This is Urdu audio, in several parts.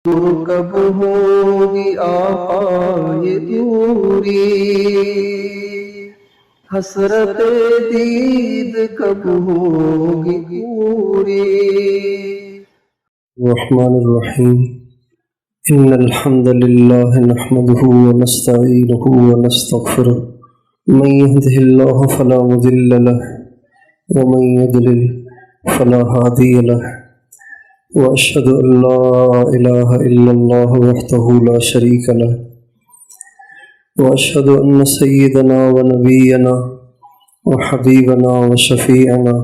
کب ہوگی آقا یہ دوری، حسرت دید کب ہوگی پوری۔ الرحمن الرحیم ان الحمد للہ نحمده ونستعینه ونستغفره من يهده الله فلا مضل له ومن يضلل فلا هادي له واشهد ان لا اله الا الله وحده لا شريك له واشهد ان سيدنا ونبينا وحبيبنا وشفيعنا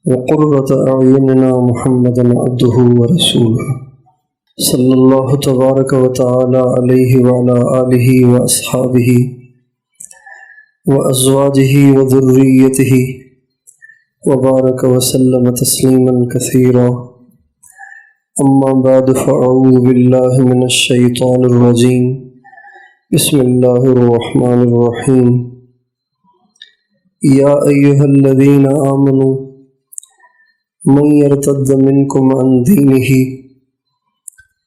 وقرة اعيننا محمدا عبده ورسوله صلی اللہ تبارک و تعالی علیہ وعلی آلہ واصحابہ وازواجہ وذریتہ وبارک وسلم تسلیما کثیرا، اما بعد فاعوذ باللہ من الشیطان الرجیم، بسم اللہ الرحمن الرحیم۔ یا ایہا الذین آمنوا من یرتد منکم عن دینہ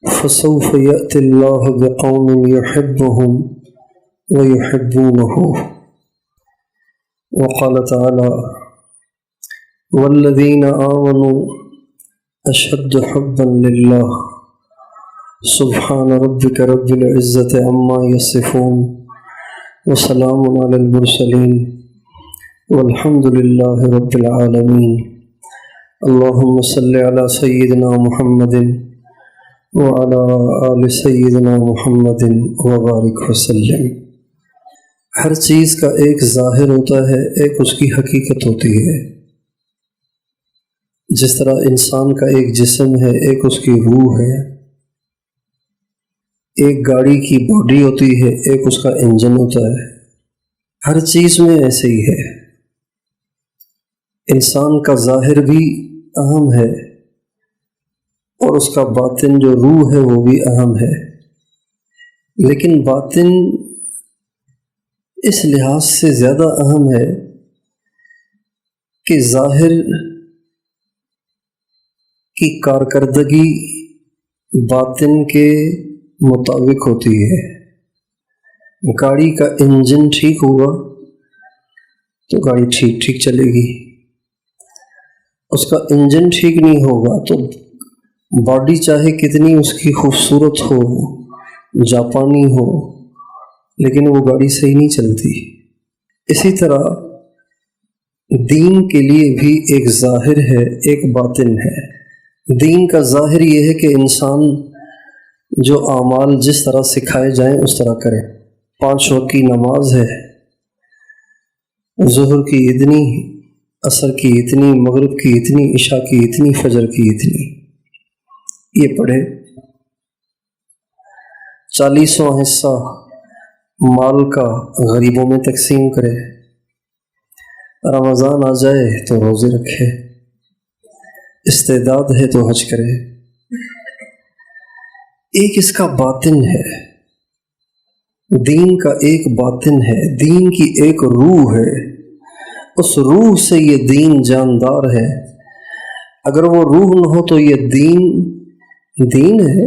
فسوف یأتی اللہ بقوم یحبهم ویحبونه، وقال تعالی والذین آمنوا اشد حبا للہ، سبحان ربک رب العزة عما یصفون وسلام علی المرسلین والحمد للہ رب العالمین۔ اللہم صلی علی سیدنا محمد وعلی آل سیدنا محمد وبارک وسلم۔ ہر چیز کا ایک ظاہر ہوتا ہے، ایک اس کی حقیقت ہوتی ہے۔ جس طرح انسان کا ایک جسم ہے، ایک اس کی روح ہے، ایک گاڑی کی باڈی ہوتی ہے، ایک اس کا انجن ہوتا ہے۔ ہر چیز میں ایسے ہی ہے۔ انسان کا ظاہر بھی اہم ہے اور اس کا باطن جو روح ہے وہ بھی اہم ہے، لیکن باطن اس لحاظ سے زیادہ اہم ہے کہ ظاہر کی کارکردگی باطن کے مطابق ہوتی ہے۔ گاڑی کا انجن ٹھیک ہوگا تو گاڑی ٹھیک چلے گی، اس کا انجن ٹھیک نہیں ہوگا تو باڈی چاہے کتنی اس کی خوبصورت ہو، جاپانی ہو، لیکن وہ گاڑی صحیح نہیں چلتی۔ اسی طرح دین کے لیے بھی ایک ظاہر ہے، ایک باطن ہے۔ دین کا ظاہر یہ ہے کہ انسان جو اعمال جس طرح سکھائے جائیں اس طرح کرے۔ 5 وقت کی نماز ہے، ظہر کی اتنی، عصر کی اتنی، مغرب کی اتنی، عشاء کی اتنی، فجر کی اتنی، یہ پڑھے۔ 40واں حصہ مال کا غریبوں میں تقسیم کرے۔ رمضان آ جائے تو روزے رکھے، استعداد ہے تو حج کرے۔ ایک اس کا باطن ہے، دین کا ایک باطن ہے، دین کی ایک روح ہے۔ اس روح سے یہ دین جاندار ہے۔ اگر وہ روح نہ ہو تو یہ دین ہے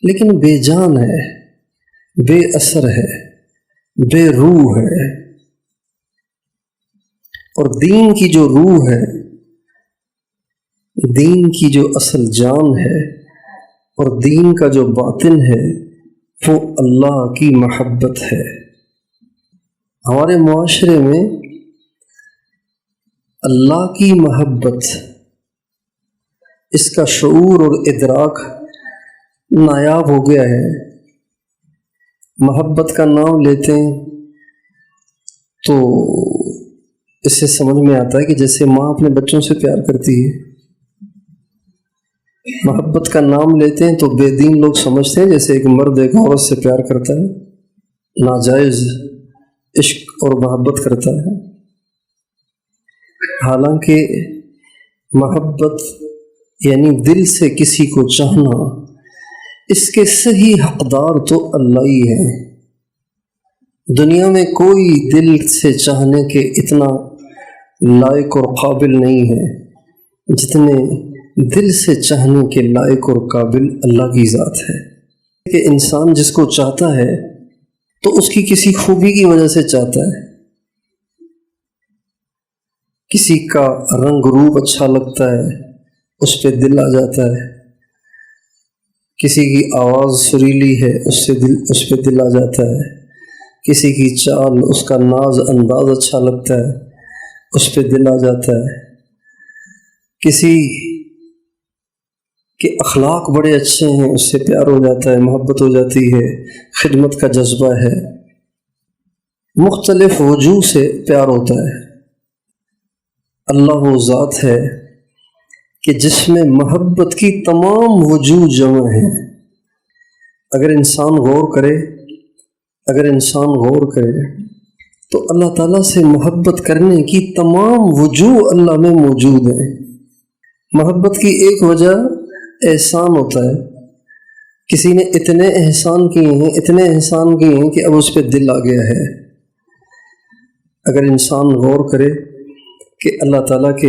لیکن بے جان ہے، بے اثر ہے، بے روح ہے۔ اور دین کی جو روح ہے، دین کی جو اصل جان ہے اور دین کا جو باطن ہے وہ اللہ کی محبت ہے۔ ہمارے معاشرے میں اللہ کی محبت، اس کا شعور اور ادراک نایاب ہو گیا ہے۔ محبت کا نام لیتے ہیں تو اس سے سمجھ میں آتا ہے کہ جیسے ماں اپنے بچوں سے پیار کرتی ہے۔ محبت کا نام لیتے ہیں تو بے دین لوگ سمجھتے ہیں جیسے ایک مرد ایک عورت سے پیار کرتا ہے، ناجائز عشق اور محبت کرتا ہے۔ حالانکہ محبت یعنی دل سے کسی کو چاہنا، اس کے صحیح حقدار تو اللہ ہی ہے۔ دنیا میں کوئی دل سے چاہنے کے اتنا لائق اور قابل نہیں ہے جتنے دل سے چاہنے کے لائق اور قابل اللہ کی ذات ہے کہ انسان جس کو چاہتا ہے تو اس کی کسی خوبی کی وجہ سے چاہتا ہے. کسی کا رنگ روپ اچھا لگتا ہے، اس پہ دل آ جاتا ہے. کسی کی آواز سریلی ہے، اس پہ دل آ جاتا ہے. کسی کی چال، اس کا ناز انداز اچھا لگتا ہے، اس پہ دل آ جاتا ہے. کسی کے اخلاق بڑے اچھے ہیں، اس سے پیار ہو جاتا ہے، محبت ہو جاتی ہے، خدمت کا جذبہ ہے. مختلف وجوہ سے پیار ہوتا ہے. اللہ وہ ذات ہے کہ جس میں محبت کی تمام وجوہ جمع ہیں. اگر انسان غور کرے تو اللہ تعالیٰ سے محبت کرنے کی تمام وجوہ اللہ میں موجود ہیں. محبت کی ایک وجہ احسان ہوتا ہے. کسی نے اتنے احسان کیے ہیں کہ اب اس پہ دل آ گیا ہے. اگر انسان غور کرے کہ اللہ تعالیٰ کے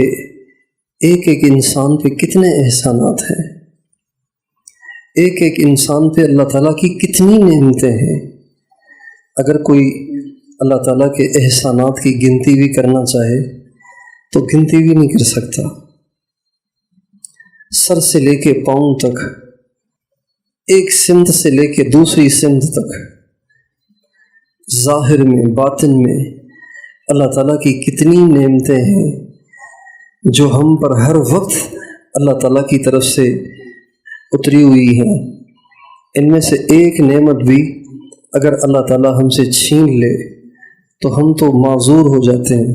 ایک ایک انسان پہ کتنے احسانات ہیں، ایک ایک انسان پہ اللہ تعالیٰ کی کتنی نعمتیں ہیں. اگر کوئی اللہ تعالیٰ کے احسانات کی گنتی بھی کرنا چاہے تو گنتی بھی نہیں کر سکتا. سر سے لے کے پاؤں تک، ایک سمت سے لے کے دوسری سمت تک، ظاہر میں باطن میں اللہ تعالیٰ کی کتنی نعمتیں ہیں جو ہم پر ہر وقت اللہ تعالیٰ کی طرف سے اتری ہوئی ہیں. ان میں سے ایک نعمت بھی اگر اللہ تعالیٰ ہم سے چھین لے تو ہم تو معذور ہو جاتے ہیں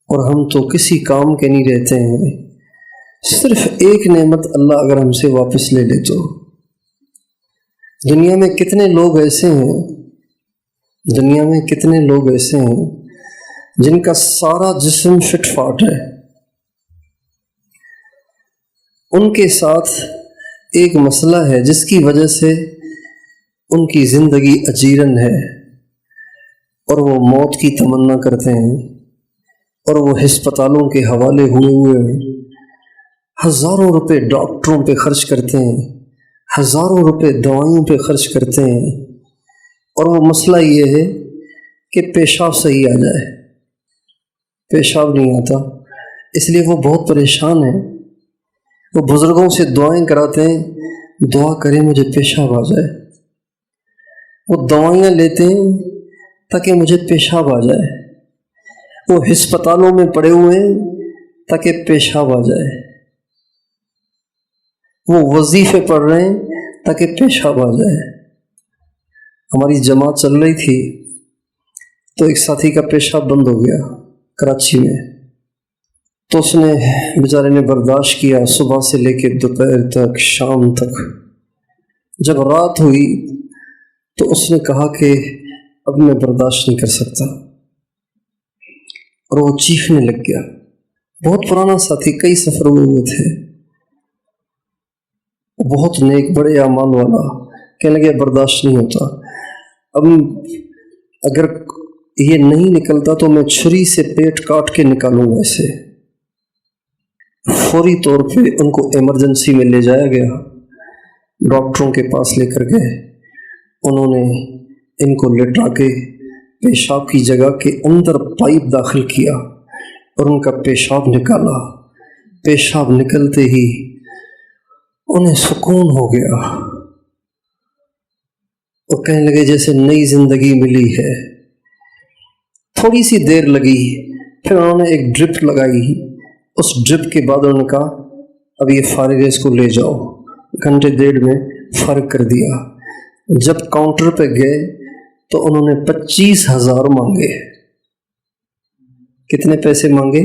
اور ہم تو کسی کام کے نہیں رہتے ہیں. صرف ایک نعمت اللہ اگر ہم سے واپس لے لے تو. دنیا میں کتنے لوگ ایسے ہیں جن کا سارا جسم فٹ فاٹ ہے. ان کے ساتھ ایک مسئلہ ہے جس کی وجہ سے ان کی زندگی اجیرن ہے اور وہ موت کی تمنا کرتے ہیں اور وہ ہسپتالوں کے حوالے ہوئے ہیں. ہزاروں روپے ڈاکٹروں پہ خرچ کرتے ہیں، ہزاروں روپے دوائیوں پہ خرچ کرتے ہیں، اور وہ مسئلہ یہ ہے کہ پیشاب صحیح آ جائے. پیشاب نہیں آتا، اس لیے وہ بہت پریشان ہیں. وہ بزرگوں سے دعائیں کراتے ہیں، دعا کریں مجھے پیشاب آ جائے. وہ دوائیاں لیتے ہیں تاکہ مجھے پیشاب آ جائے. وہ ہسپتالوں میں پڑے ہوئے ہیں تاکہ پیشاب آ جائے. وہ وظیفے پڑھ رہے ہیں تاکہ پیشاب آ جائے. ہماری جماعت چل رہی تھی تو ایک ساتھی کا پیشاب بند ہو گیا کراچی میں. تو اس نے بیچارے نے برداشت کیا صبح سے لے کے دوپہر تک، شام تک. جب رات ہوئی تو اس نے کہا کہ اب میں برداشت نہیں کر سکتا، اور وہ چیخنے لگ گیا. بہت پرانا ساتھی، کئی سفر ہوئے تھے، بہت نیک بڑے اعمال والا. کہنے لگے برداشت نہیں ہوتا، اب اگر یہ نہیں نکلتا تو میں چھری سے پیٹ کاٹ کے نکالوں گا اسے. فوری طور پہ ان کو ایمرجنسی میں لے جایا گیا. ڈاکٹروں کے پاس لے کر گئے. انہوں نے ان کو لٹا کے پیشاب کی جگہ کے اندر پائپ داخل کیا اور ان کا پیشاب نکالا. پیشاب نکلتے ہی انہیں سکون ہو گیا اور کہنے لگے جیسے نئی زندگی ملی ہے. تھوڑی سی دیر لگی، پھر انہوں نے ایک ڈرپ لگائی. اس ڈرپ کے بعد انہوں نے کہا اب یہ فارغ ہے، اس کو لے جاؤ. گھنٹے ڈیڑھ میں فارغ کر دیا. جب کاؤنٹر پہ گئے تو انہوں نے 25,000 مانگے. کتنے پیسے مانگے؟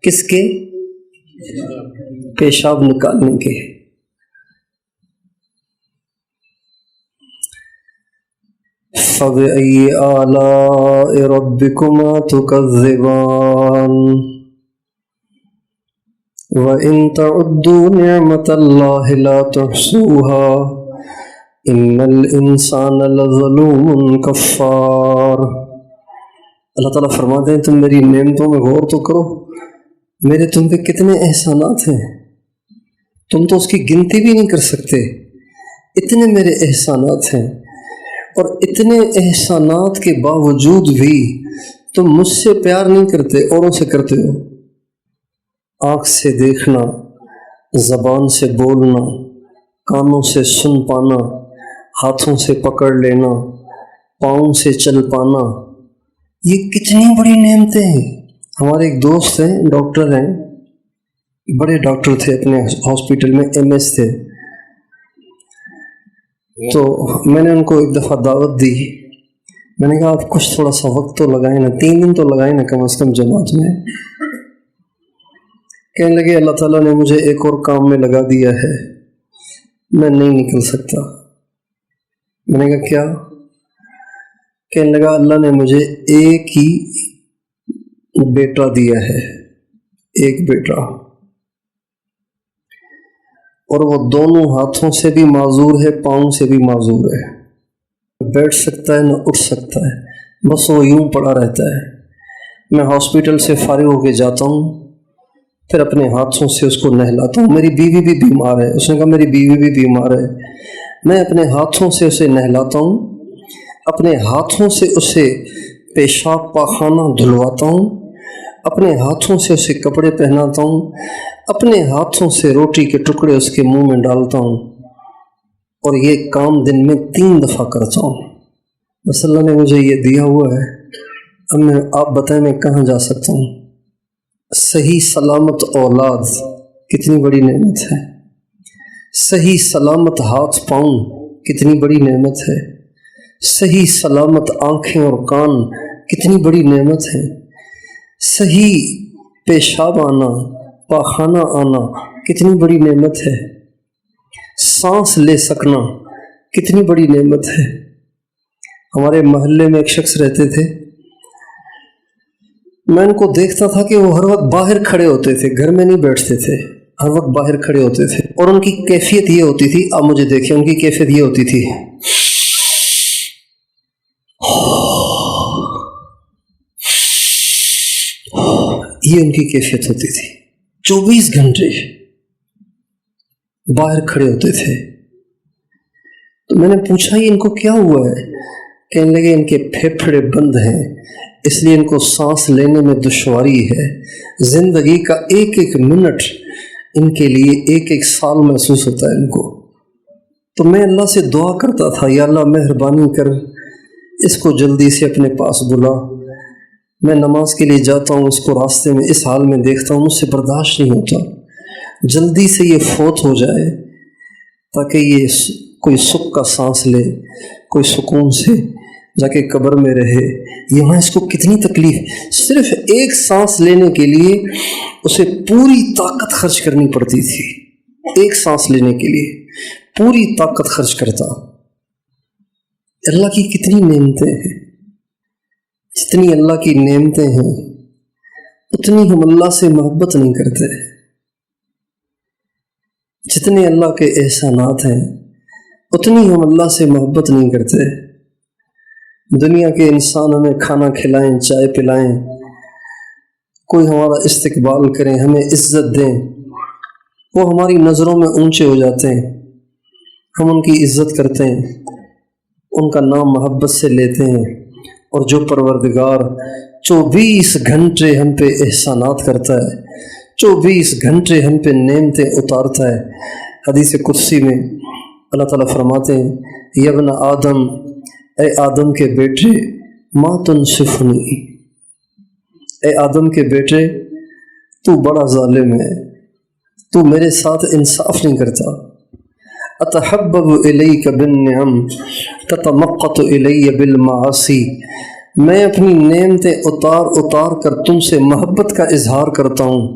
کس کے؟ پیشاب نکالنے کے. فَبِأَيِّ آلَاءِ رَبِّكُمَا تُكَذِّبَانِ وَإِن تَعُدُّوا نِعْمَةَ اللَّهِ لَا تُحْصُوهَا إِنَّ الْإِنسَانَ لَظَلُومٌ كَفَّارٌ. اللہ تعالیٰ فرماتے ہیں تم میری نعمتوں میں غور تو کرو، میرے تم پہ کتنے احسانات ہیں، تم تو اس کی گنتی بھی نہیں کر سکتے، اتنے میرے احسانات ہیں، اور اتنے احسانات کے باوجود بھی تم مجھ سے پیار نہیں کرتے، اوروں سے کرتے ہو۔ آنکھ سے دیکھنا، زبان سے بولنا، کانوں سے سن پانا، ہاتھوں سے پکڑ لینا، پاؤں سے چل پانا، یہ کتنی بڑی نعمتیں ہیں۔ ہمارے ایک دوست ہیں، ڈاکٹر ہیں، بڑے ڈاکٹر تھے، اپنے ہاسپٹل میں MS تھے، تو میں نے ان کو ایک دفعہ دعوت دی، میں نے کہا آپ کچھ تھوڑا سا وقت تو لگائیں نا، 3 دن تو لگائیں نا کم از کم جماعت میں۔ کہنے لگے اللہ تعالیٰ نے مجھے ایک اور کام میں لگا دیا ہے، میں نہیں نکل سکتا۔ میں نے کہا کیا؟ کہنے لگا اللہ نے مجھے ایک ہی بیٹا دیا ہے، ایک بیٹا، اور وہ دونوں ہاتھوں سے بھی معذور ہے، پاؤں سے بھی معذور ہے، بیٹھ سکتا ہے نہ اٹھ سکتا ہے، بس وہ یوں پڑا رہتا ہے۔ میں ہاسپٹل سے فارغ ہو کے جاتا ہوں، پھر اپنے ہاتھوں سے اس کو نہلاتا ہوں۔ میری بیوی بھی بیمار ہے، اس نے کہا میری بیوی بھی بیمار ہے، میں اپنے ہاتھوں سے اسے نہلاتا ہوں، اپنے ہاتھوں سے اسے پیشاب پاخانہ دھلواتا ہوں، اپنے ہاتھوں سے اسے کپڑے پہناتا ہوں، اپنے ہاتھوں سے روٹی کے ٹکڑے اس کے منہ میں ڈالتا ہوں، اور یہ کام دن میں 3 دفعہ کرتا ہوں۔ بس اللہ نے مجھے یہ دیا ہوا ہے، اب آپ بتائیں میں کہاں جا سکتا ہوں؟ صحیح سلامت اولاد کتنی بڑی نعمت ہے، صحیح سلامت ہاتھ پاؤں کتنی بڑی نعمت ہے، صحیح سلامت آنکھیں اور کان کتنی بڑی نعمت ہے، صحیح پیشاب آنا، پاخانہ آنا کتنی بڑی نعمت ہے، سانس لے سکنا کتنی بڑی نعمت ہے۔ ہمارے محلے میں ایک شخص رہتے تھے، میں ان کو دیکھتا تھا کہ وہ ہر وقت باہر کھڑے ہوتے تھے، گھر میں نہیں بیٹھتے تھے، ہر وقت باہر کھڑے ہوتے تھے، اور ان کی کیفیت یہ ہوتی تھی، آپ مجھے دیکھیں، ان کی کیفیت یہ ہوتی تھی، یہ ان کی کیفیت ہوتی تھی، 24 گھنٹے باہر کھڑے ہوتے تھے۔ تو میں نے پوچھا یہ ان کو کیا ہوا ہے؟ کہنے لگے ان کے پھیپھڑے بند ہیں، اس لیے ان کو سانس لینے میں دشواری ہے، زندگی کا ایک ایک منٹ ان کے لیے ایک ایک سال محسوس ہوتا ہے ان کو۔ تو میں اللہ سے دعا کرتا تھا، یا اللہ مہربانی کر اس کو جلدی سے اپنے پاس بلا، میں نماز کے لیے جاتا ہوں، اس کو راستے میں اس حال میں دیکھتا ہوں، مجھ سے برداشت نہیں ہوتا، جلدی سے یہ فوت ہو جائے تاکہ یہ کوئی سکھ کا سانس لے، کوئی سکون سے جا کے قبر میں رہے۔ یہاں اس کو کتنی تکلیف، صرف ایک سانس لینے کے لیے اسے پوری طاقت خرچ کرنی پڑتی تھی، ایک سانس لینے کے لیے پوری طاقت خرچ کرتا۔ اللہ کی کتنی نعمتیں ہیں، جتنی اللہ کی نعمتیں ہیں اتنی ہم اللہ سے محبت نہیں کرتے، جتنے اللہ کے احسانات ہیں اتنی ہم اللہ سے محبت نہیں کرتے۔ دنیا کے انسان ہمیں کھانا کھلائیں، چائے پلائیں، کوئی ہمارا استقبال کریں، ہمیں عزت دیں، وہ ہماری نظروں میں اونچے ہو جاتے ہیں، ہم ان کی عزت کرتے ہیں، ان کا نام محبت سے لیتے ہیں، اور جو پروردگار 24 گھنٹے ہم پہ احسانات کرتا ہے، 24 گھنٹے ہم پہ نعمتیں اتارتا ہے۔ حدیث قدسی میں اللہ تعالیٰ فرماتے ہیں، یا ابن آدم، اے آدم کے بیٹے، ما تنصفنی، اے آدم کے بیٹے تو بڑا ظالم ہے، تو میرے ساتھ انصاف نہیں کرتا۔ اتحبب الیک بالنعم تتمقت الی بالمعاصی، میں اپنی نعمتیں اتار اتار کر تم سے محبت کا اظہار کرتا ہوں،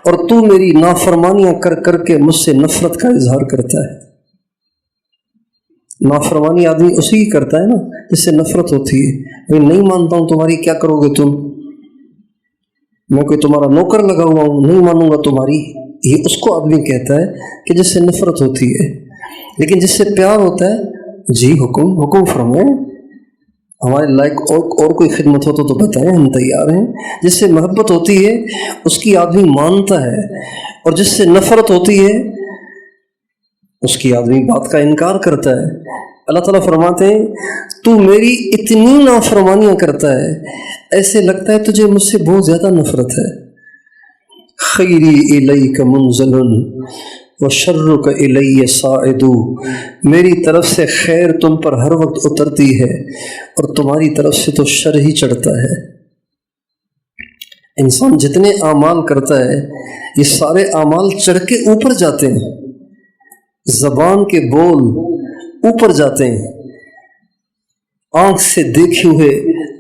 اور تو میری نافرمانیاں کر کر کے مجھ سے نفرت کا اظہار کرتا ہے۔ نافرمانی آدمی اسی کی کرتا ہے نا جس سے نفرت ہوتی ہے، میں نہیں مانتا ہوں تمہاری، کیا کرو گے تم؟ میں کوئی تمہارا نوکر لگا ہوا ہوں، نہیں مانوں گا تمہاری، یہ اس کو آدمی کہتا ہے کہ جس سے نفرت ہوتی ہے۔ لیکن جس سے پیار ہوتا ہے، جی حکم فرمائیں، ہمارے لائق اور کوئی خدمت ہو تو بتائیں، ہم تیار ہیں۔ جس سے محبت ہوتی ہے اس کی آدمی مانتا ہے، اور جس سے نفرت ہوتی ہے اس کی آدمی بات کا انکار کرتا ہے۔ اللہ تعالیٰ فرماتے ہیں تو میری اتنی نافرمانیاں کرتا ہے، ایسے لگتا ہے تجھے مجھ سے بہت زیادہ نفرت ہے۔ خیری الیک منزل وشرک الی صاعد، میری طرف سے خیر تم پر ہر وقت اترتی ہے اور تمہاری طرف سے تو شر ہی چڑھتا ہے۔ انسان جتنے اعمال کرتا ہے یہ سارے اعمال چڑھ کے اوپر جاتے ہیں، زبان کے بول اوپر جاتے ہیں، آنکھ سے دیکھے ہوئے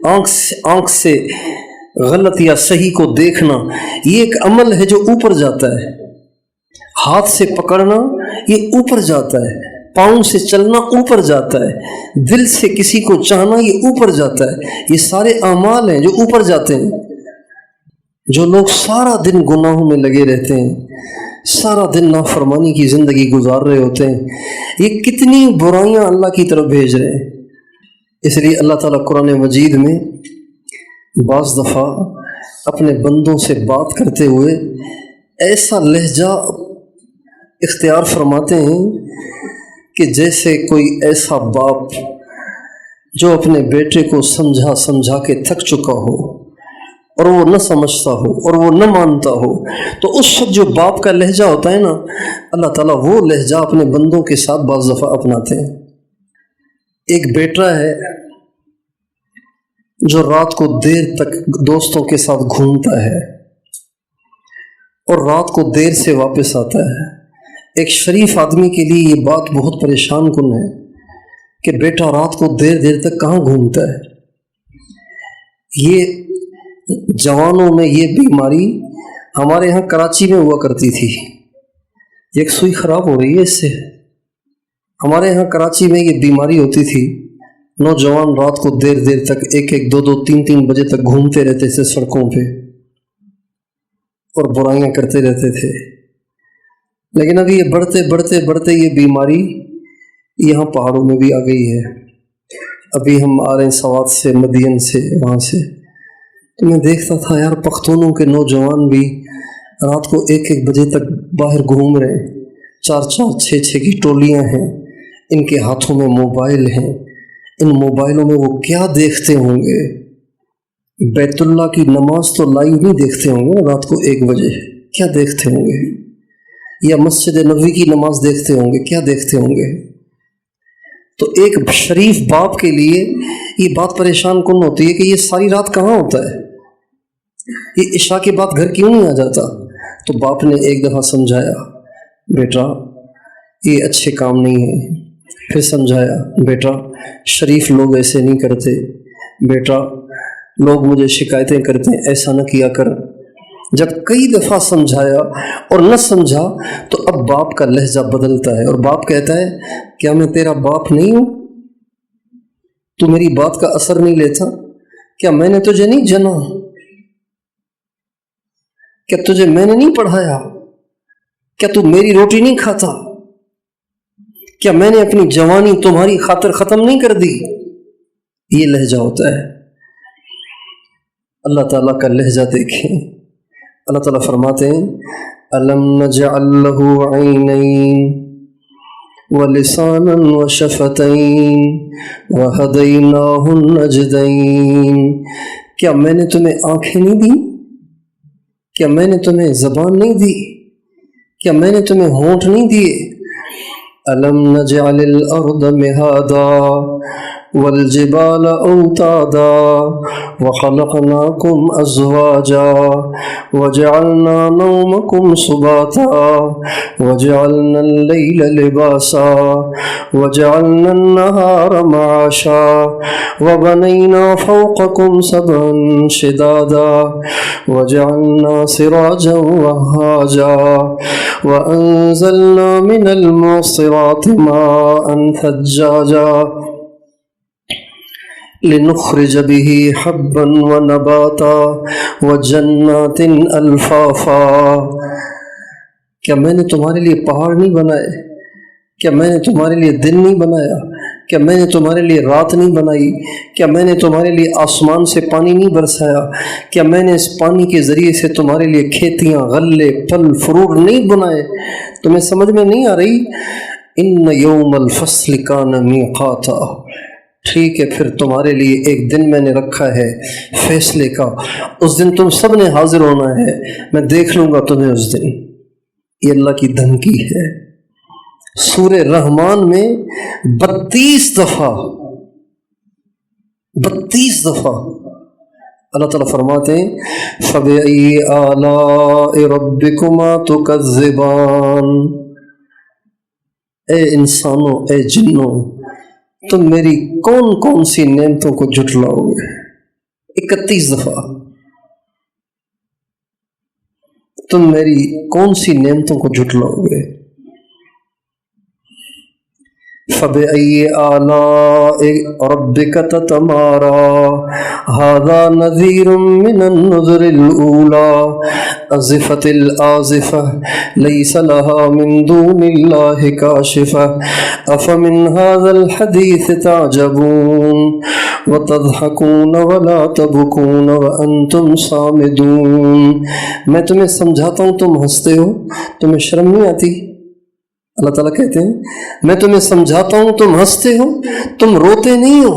آنکھ سے غلط یا صحیح کو دیکھنا یہ ایک عمل ہے جو اوپر جاتا ہے، ہاتھ سے پکڑنا یہ اوپر جاتا ہے، پاؤں سے چلنا اوپر جاتا ہے، دل سے کسی کو چاہنا یہ اوپر جاتا ہے۔ یہ سارے اعمال ہیں جو اوپر جاتے ہیں۔ جو لوگ سارا دن گناہوں میں لگے رہتے ہیں، سارا دن نافرمانی کی زندگی گزار رہے ہوتے ہیں، یہ کتنی برائیاں اللہ کی طرف بھیج رہے ہیں۔ اس لیے اللہ تعالیٰ قرآن مجید میں بعض دفعہ اپنے بندوں سے بات کرتے ہوئے ایسا لہجہ اختیار فرماتے ہیں کہ جیسے کوئی ایسا باپ جو اپنے بیٹے کو سمجھا کے تھک چکا ہو اور وہ نہ سمجھتا ہو اور وہ نہ مانتا ہو، تو اس وقت جو باپ کا لہجہ ہوتا ہے نا، اللہ تعالیٰ وہ لہجہ اپنے بندوں کے ساتھ بعض دفعہ اپناتے ہیں۔ ایک بیٹا ہے جو رات کو دیر تک دوستوں کے ساتھ گھومتا ہے اور رات کو دیر سے واپس آتا ہے۔ ایک شریف آدمی کے لیے یہ بات بہت پریشان کن ہے کہ بیٹا رات کو دیر تک کہاں گھومتا ہے۔ یہ جوانوں میں یہ بیماری ہمارے ہاں کراچی میں ہوا کرتی تھی، ایک سوئی خراب ہو رہی ہے اس سے۔ ہمارے ہاں کراچی میں یہ بیماری ہوتی تھی، نوجوان رات کو دیر تک 1 2 3 بجے تک گھومتے رہتے تھے سڑکوں پہ اور برائیاں کرتے رہتے تھے۔ لیکن ابھی یہ بڑھتے یہ بیماری یہاں پہاڑوں میں بھی آ گئی ہے۔ ابھی ہم آ رہے ہیں سوات سے، مدین سے، وہاں سے، تو میں دیکھتا تھا یار پختونوں کے نوجوان بھی رات کو 1 بجے تک باہر گھوم رہے ہیں، 4 6 کی ٹولیاں ہیں، ان کے ہاتھوں میں موبائل ہیں، ان موبائلوں میں وہ کیا دیکھتے ہوں گے؟ بیت اللہ کی نماز تو لائیو نہیں دیکھتے ہوں گے رات کو 1 بجے، کیا دیکھتے ہوں گے؟ یا مسجد نبوی کی نماز دیکھتے ہوں گے، کیا دیکھتے ہوں گے؟ تو ایک شریف باپ کے لیے یہ بات پریشان کن ہوتی ہے کہ یہ ساری رات کہاں ہوتا ہے، یہ عشاء کے بعد گھر کیوں نہیں آ جاتا؟ تو باپ نے ایک دفعہ سمجھایا، بیٹا یہ اچھے کام نہیں ہے۔ پھر سمجھایا، بیٹا شریف لوگ ایسے نہیں کرتے، بیٹا لوگ مجھے شکایتیں کرتے ہیں، ایسا نہ کیا کر۔ جب کئی دفعہ سمجھایا اور نہ سمجھا تو اب باپ کا لہجہ بدلتا ہے اور باپ کہتا ہے کیا میں تیرا باپ نہیں ہوں؟ تو میری بات کا اثر نہیں لیتا؟ کیا میں نے تجھے نہیں جنا؟ کیا تجھے میں نے نہیں پڑھایا؟ کیا تو میری روٹی نہیں کھاتا؟ کیا میں نے اپنی جوانی تمہاری خاطر ختم نہیں کر دی؟ یہ لہجہ ہوتا ہے۔ اللہ تعالیٰ کا لہجہ دیکھیں، اللہ تعالیٰ فرماتے ہیں أَلَمْ نَجْعَلْ لَهُ عَيْنَيْنِ وَلِسَانًا وَشَفَتَيْنِ وَهَدَيْنَاهُ النَّجْدَيْنِ، کیا میں نے تمہیں آنکھیں نہیں دی؟ کیا میں نے تمہیں زبان نہیں دی؟ کیا میں نے تمہیں ہونٹ نہیں دیے؟ أَلَمْ نَجْعَلِ الْأَرْضَ مِهَادًا وَالْجِبَالَ أَوْتَادًا وَخَلَقْنَاكُمْ أَزْوَاجًا وَجَعَلْنَا نَوْمَكُمْ سُبَاتًا وَجَعَلْنَا اللَّيْلَ لِبَاسًا وَجَعَلْنَا النَّهَارَ مَعَاشًا وَبَنَيْنَا فَوْقَكُمْ سَبْعًا شِدَادًا وَجَعَلْنَا سِرَاجًا وَهَّاجًا وَأَنزَلْنَا مِنَ الْمُعْصِرَاتِ مَاءً ثَجَّاجًا لنخرج به حبا ونباتا وجنات الفافا، کیا میں نے تمہارے لیے پہاڑ نہیں بنائے؟ کیا میں نے تمہارے لیے دن نہیں بنایا؟ کیا میں نے تمہارے لیے رات نہیں بنائی؟ کیا میں نے تمہارے لیے آسمان سے پانی نہیں برسایا؟ کیا میں نے اس پانی کے ذریعے سے تمہارے لیے کھیتیاں، غلے، پھل فروٹ نہیں بنائے؟ تمہیں سمجھ میں نہیں آ رہی؟ ان یوم الفصل کان میقاتا، ٹھیک ہے پھر تمہارے لیے ایک دن میں نے رکھا ہے فیصلے کا، اس دن تم سب نے حاضر ہونا ہے، میں دیکھ لوں گا تمہیں اس دن۔ یہ اللہ کی دھمکی ہے۔ سورہ رحمان میں 32 دفعہ اللہ تعالیٰ فرماتے ہیں فَبِأَيِّ آلَاءِ رَبِّكُمَا تُكَذِّبَانِ، اے انسانوں، اے جنوں، تم میری کون کون سی نعمتوں کو جھٹلاؤ گے؟ 31 دفعہ تم میری کون سی نعمتوں کو جھٹلاؤ گے؟ فَبِأَيِّ آلَاءِ رَبِّكَ تَتَمَارَىٰ هَٰذَا نَذِيرٌ مِّنَ النُّذُرِ الْأُولَىٰ أَزِفَتِ الْآزِفَةُ لَيْسَ لَهَا مِن دُونِ اللَّهِ كَاشِفَةٌ أَفَمِنْ هَٰذَا الْحَدِيثِ تَعْجَبُونَ وَتَضْحَكُونَ وَلَا تَبْكُونَ وَأَنتُمْ صَامِدُونَ۔ میں تمہیں سمجھاتا ہوں تم ہنستے ہو، تمہیں شرم نہیں آتی؟ اللہ تعالیٰ کہتے ہیں میں تمہیں سمجھاتا ہوں تم ہنستے ہو، تم روتے نہیں ہو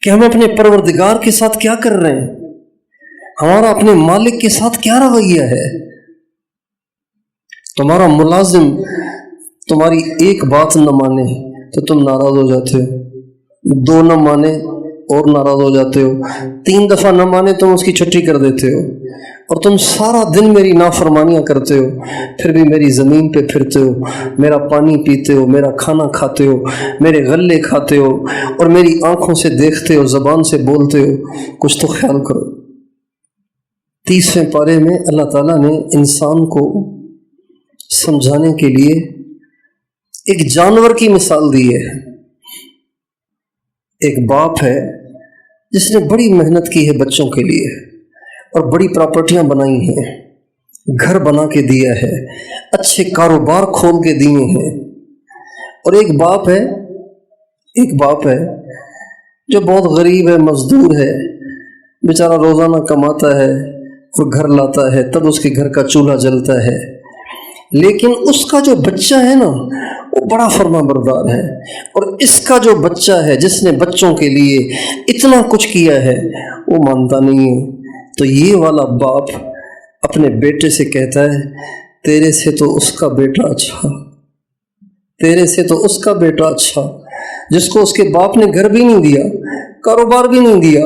کہ ہم اپنے پروردگار کے ساتھ کیا کر رہے ہیں، ہمارا اپنے مالک کے ساتھ کیا رویہ ہے۔ تمہارا ملازم تمہاری ایک بات نہ مانے تو تم ناراض ہو جاتے ہو، 2 نہ مانے اور ناراض ہو جاتے ہو، 3 دفعہ نہ مانے تم اس کی چھٹی کر دیتے ہو، اور تم سارا دن میری نافرمانیاں کرتے ہو، پھر بھی میری زمین پہ پھرتے ہو، میرا پانی پیتے ہو، میرا کھانا کھاتے ہو، میرے غلے کھاتے ہو، اور میری آنکھوں سے دیکھتے ہو، زبان سے بولتے ہو۔ کچھ تو خیال کرو۔ 30ویں پارے میں اللہ تعالیٰ نے انسان کو سمجھانے کے لیے ایک جانور کی مثال دی ہے۔ ایک باپ ہے جس نے بڑی محنت کی ہے بچوں کے لیے اور بڑی پراپرٹیاں بنائی ہیں، گھر بنا کے دیا ہے، اچھے کاروبار کھول کے دیے ہیں۔ اور ایک باپ ہے جو بہت غریب ہے، مزدور ہے، بیچارہ روزانہ کماتا ہے اور گھر لاتا ہے، تب اس کے گھر کا چولہا جلتا ہے، لیکن اس کا جو بچہ ہے نا وہ بڑا فرما بردار ہے، اور اس کا جو بچہ ہے جس نے بچوں کے لیے اتنا کچھ کیا ہے وہ مانتا نہیں ہے۔ تو یہ والا باپ اپنے بیٹے سے کہتا ہے تیرے سے تو اس کا بیٹا اچھا، تیرے سے تو اس کا بیٹا اچھا، جس کو اس کے باپ نے گھر بھی نہیں دیا، کاروبار بھی نہیں دیا،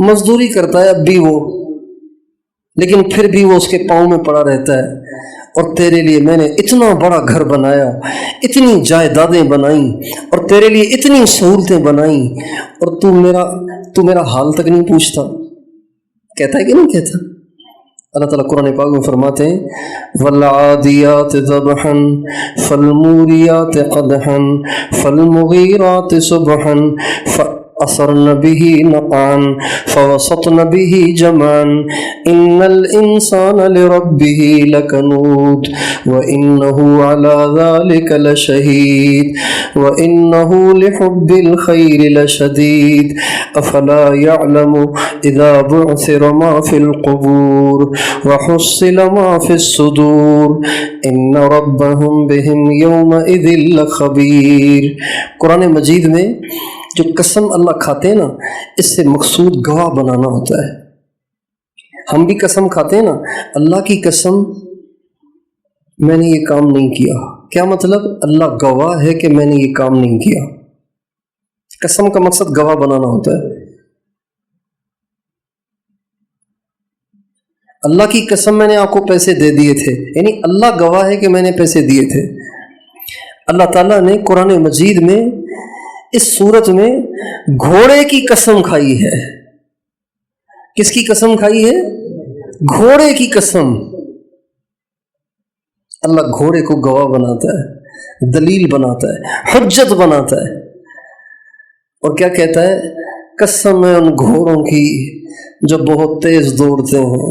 مزدوری کرتا ہے اب بھی وہ، لیکن پھر بھی وہ اس کے پاؤں میں پڑا رہتا ہے۔ اور تیرے لیے میں نے اتنا بڑا گھر بنایا، اتنی جائیدادیں بنائیں، اور تیرے لیے اتنی سہولتیں بنائیں، اور تو میرا حال تک نہیں پوچھتا۔ کہتا ہے کہ نہیں کہتا؟ اللہ تعالیٰ قرآن پاک میں فرماتے ہیں وَالْعَادِيَاتِ ذَبْحًا فَالْمُورِيَاتِ قَدْحًا فَالْمُغِيرَاتِ صُبْحًا فَأَثَرْنَ بِهِ نَقْعًا فَوَسَطْنَ بِهِ جَمْعًا إِنَّ الْإِنسَانَ لِرَبِّهِ لَكَنُودٌ وَإِنَّهُ عَلَى ذَلِكَ لَشَهِيدٌ وَإِنَّهُ لِحُبِّ الْخَيْرِ لَشَدِيدٌ أَفَلَا يَعْلَمُ إِذَا بُعْثِرَ مَا فِي الْقُبُورِ وَحُصِّلَ مَا فِي الصُّدُورِ إِنَّ رَبَّهُمْ بِهِمْ يَوْمَئِذٍ لَخَبِيرٌ۔ قرآن مجید میں جو قسم اللہ کھاتے ہیں نا، اس سے مقصود گواہ بنانا ہوتا ہے۔ ہم بھی قسم کھاتے ہیں نا، اللہ کی قسم میں نے یہ کام نہیں کیا، کیا مطلب؟ اللہ گواہ ہے کہ میں نے یہ کام نہیں کیا۔ قسم کا مقصد گواہ بنانا ہوتا ہے۔ اللہ کی قسم میں نے آپ کو پیسے دے دیے تھے، یعنی اللہ گواہ ہے کہ میں نے پیسے دیے تھے۔ اللہ تعالیٰ نے قرآن مجید میں اس صورت میں گھوڑے کی قسم کھائی ہے۔ کس کی قسم کھائی ہے؟ گھوڑے کی قسم۔ اللہ گھوڑے کو گواہ بناتا ہے، دلیل بناتا ہے، حجت بناتا ہے، اور کیا کہتا ہے؟ قسم ہے ان گھوڑوں کی جو بہت تیز دوڑتے ہیں۔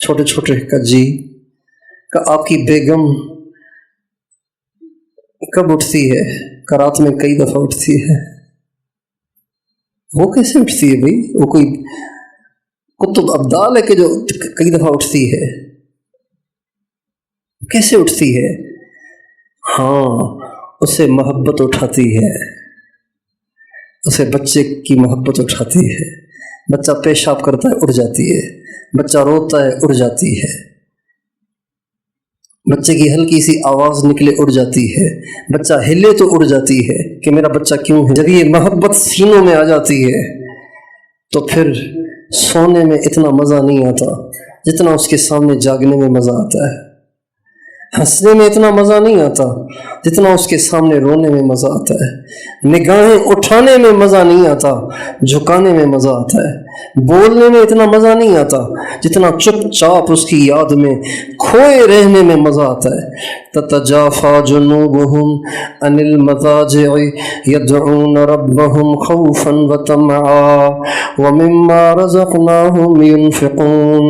چھوٹے چھوٹے کجی کہ آپ کی بیگم کب اٹھتی ہے؟ کہ رات میں کئی دفعہ اٹھتی ہے۔ وہ کیسے اٹھتی ہے بھائی؟ وہ کوئی کتب ابدال ہے کہ جو کئی دفعہ اٹھتی ہے؟ کیسے اٹھتی ہے؟ ہاں، اسے محبت اٹھاتی ہے، اسے بچے کی محبت اٹھاتی ہے۔ بچہ پیشاب کرتا ہے اٹھ جاتی ہے، بچہ روتا ہے اٹھ جاتی ہے، بچے کی ہلکی سی آواز نکلے اٹھ جاتی ہے، بچہ ہلے تو اٹھ جاتی ہے کہ میرا بچہ کیوں ہے۔ جب یہ محبت سینوں میں آ جاتی ہے تو پھر سونے میں اتنا مزہ نہیں آتا جتنا اس کے سامنے جاگنے میں مزہ آتا ہے، ہنسنے میں اتنا مزہ نہیں آتا جتنا اس کے سامنے رونے میں مزہ آتا ہے، نگاہیں اٹھانے میں مزہ نہیں آتا جھکانے میں مزہ آتا ہے، بولنے میں اتنا مزہ نہیں آتا جتنا چپ چاپ اس کی یاد میں کھوئے رہنے میں مزہ آتا ہے۔ تتجافى جنوبهم عن المضاجع يدعون ربهم خوفا وطمعا ومما رزقناهم ينفقون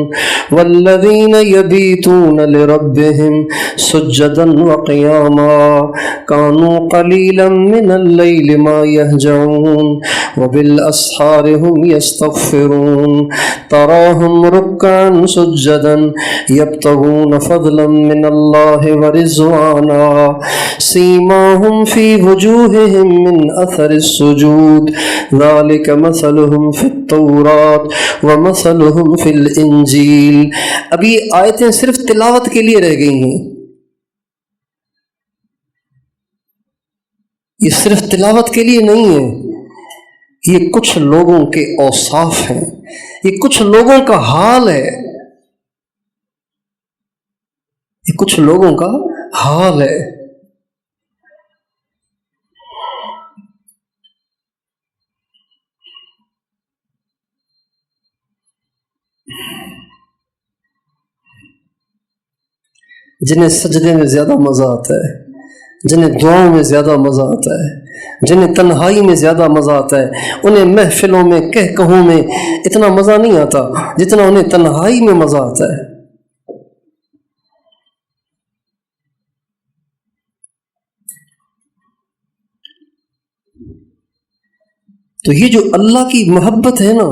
والذين يبيتون لربهم سجدا وقياما كانوا قليلا من الليل ما يهجعون وبالأسحار هم يستغفرون تراهم ركعا سجدا يبتغون فضلا من الله ورضوانا سيماهم في وجوههم من أثر السجود ذلك مثلهم في التوراة ومثلهم في الإنجيل۔ اب یہ آیتیں صرف تلاوت کے لیے رہ گئی ہیں، یہ صرف تلاوت کے لیے نہیں ہے، یہ کچھ لوگوں کے اوصاف ہیں، یہ کچھ لوگوں کا حال ہے، یہ کچھ لوگوں کا حال ہے۔ جنہیں سجدے میں زیادہ مزہ آتا ہے، جنہیں دعاؤں میں زیادہ مزہ آتا ہے، جنہیں تنہائی میں زیادہ مزہ آتا ہے، انہیں محفلوں میں کہہ کہوں میں اتنا مزہ نہیں آتا جتنا انہیں تنہائی میں مزہ آتا ہے۔ تو یہ جو اللہ کی محبت ہے نا،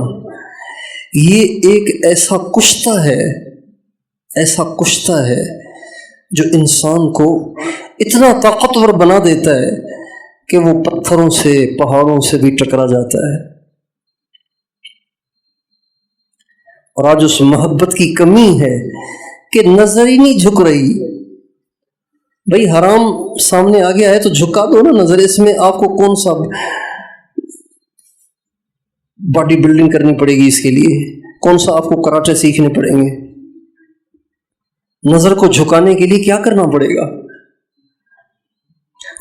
یہ ایک ایسا کشتہ ہے، ایسا کشتہ ہے جو انسان کو اتنا طاقتور بنا دیتا ہے کہ وہ پتھروں سے پہاڑوں سے بھی ٹکرا جاتا ہے۔ اور آج اس محبت کی کمی ہے کہ نظر ہی نہیں جھک رہی۔ بھئی حرام سامنے آ گیا ہے تو جھکا دو نا نظر، اس میں آپ کو کون سا باڈی بلڈنگ کرنی پڑے گی، اس کے لیے کون سا آپ کو کراٹے سیکھنے پڑیں گے؟ نظر کو جھکانے کے لیے کیا کرنا پڑے گا؟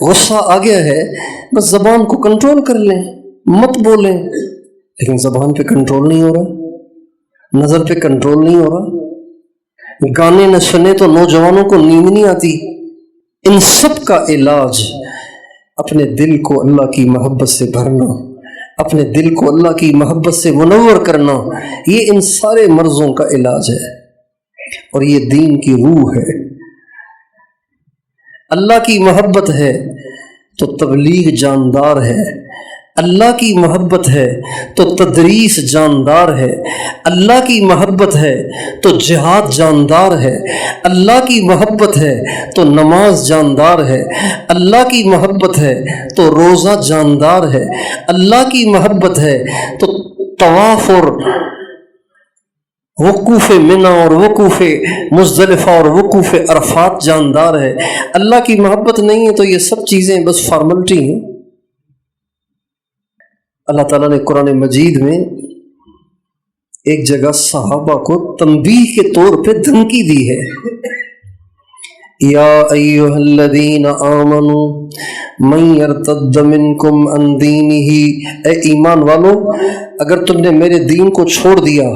غصہ آ گیا ہے بس زبان کو کنٹرول کر لیں، مت بولیں، لیکن زبان پہ کنٹرول نہیں ہو رہا، نظر پہ کنٹرول نہیں ہو رہا، گانے نہ سنے تو نوجوانوں کو نیند نہیں آتی۔ ان سب کا علاج اپنے دل کو اللہ کی محبت سے بھرنا، اپنے دل کو اللہ کی محبت سے منور کرنا، یہ ان سارے مرضوں کا علاج ہے، اور یہ دین کی روح ہے۔ اللہ کی محبت ہے تو تبلیغ جاندار ہے، اللہ کی محبت ہے تو تدریس جاندار ہے، اللہ کی محبت ہے تو جہاد جاندار ہے، اللہ کی محبت ہے تو نماز جاندار ہے، اللہ کی محبت ہے تو روزہ جاندار ہے، اللہ کی محبت ہے تو طواف اور وقوف منی اور وقوف مزدلفہ اور وقوف عرفات جاندار ہے۔ اللہ کی محبت نہیں ہے تو یہ سب چیزیں بس فارملٹی ہیں۔ اللہ تعالیٰ نے قرآن مجید میں ایک جگہ صحابہ کو تنبیہ کے طور پہ دھمکی دی ہے، یا ایھا الذین آمنوا من یرتد منکم عن دینہ، اے ایمان والو اگر تم نے میرے دین کو چھوڑ دیا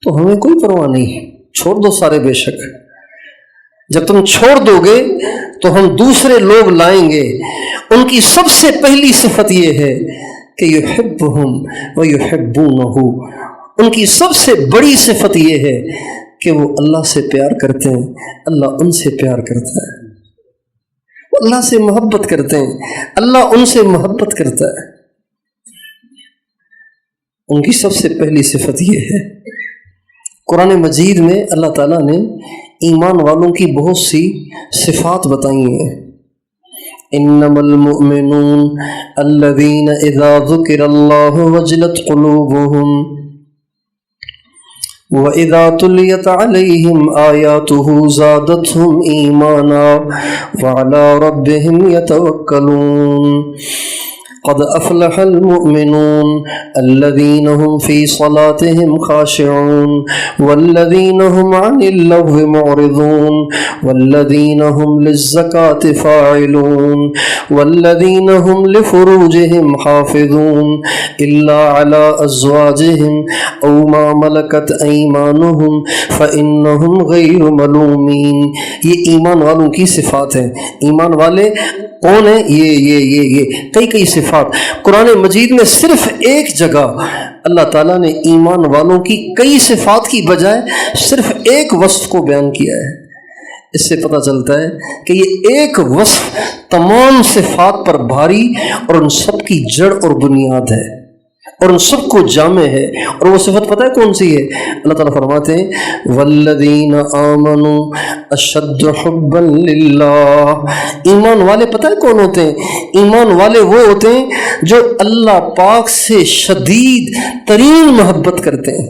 تو ہمیں کوئی پرواہ نہیں، چھوڑ دو سارے بے شک، جب تم چھوڑ دو گے تو ہم دوسرے لوگ لائیں گے، ان کی سب سے پہلی صفت یہ ہے کہ یحبہم ویحبونہ، ان کی سب سے بڑی صفت یہ ہے کہ وہ اللہ سے پیار کرتے ہیں، اللہ ان سے پیار کرتا ہے، وہ اللہ سے محبت کرتے ہیں، اللہ ان سے محبت کرتا ہے۔ ان کی سب سے پہلی صفت یہ ہے۔ قرآن مجید میں اللہ تعالیٰ نے ایمان والوں کی بہت سی صفات بتائی ہیں۔ انما المؤمنون الذین اذا ذکر اللہ وجلت قلوبهم وَإِذَا تُلِيَتْ عَلَيْهِمْ آيَاتُهُ زَادَتْهُمْ إِيمَانًا وَعَلَى رَبِّهِمْ يَتَوَكَّلُونَ قد أفلح المؤمنون الذين هم في صلاتهم خاشعون والذين هم عن اللغو معرضون والذين هم للزكاة فاعلون والذين هم لفروجهم حافظون إلا على أزواجهم أو ما ملكت أيمانهم فإنهم غير ملومين۔ یہ ایمان والوں کی صفات ہیں۔ ایمان والے کون ہیں؟ یہ کئی صفات قرآن مجید میں صرف ایک جگہ اللہ تعالیٰ نے ایمان والوں کی کئی صفات کی بجائے صرف ایک وصف کو بیان کیا ہے۔ اس سے پتہ چلتا ہے کہ یہ ایک وصف تمام صفات پر بھاری اور ان سب کی جڑ اور بنیاد ہے اور ان سب کو جامع ہے۔ اور وہ صفت پتہ ہے کون سی ہے؟ اللہ تعالیٰ فرماتے ہیں والذین آمنوا اشد حبا للہ۔ ایمان والے پتہ ہے کون ہوتے ہیں؟ ایمان والے وہ ہوتے ہیں جو اللہ پاک سے شدید ترین محبت کرتے ہیں۔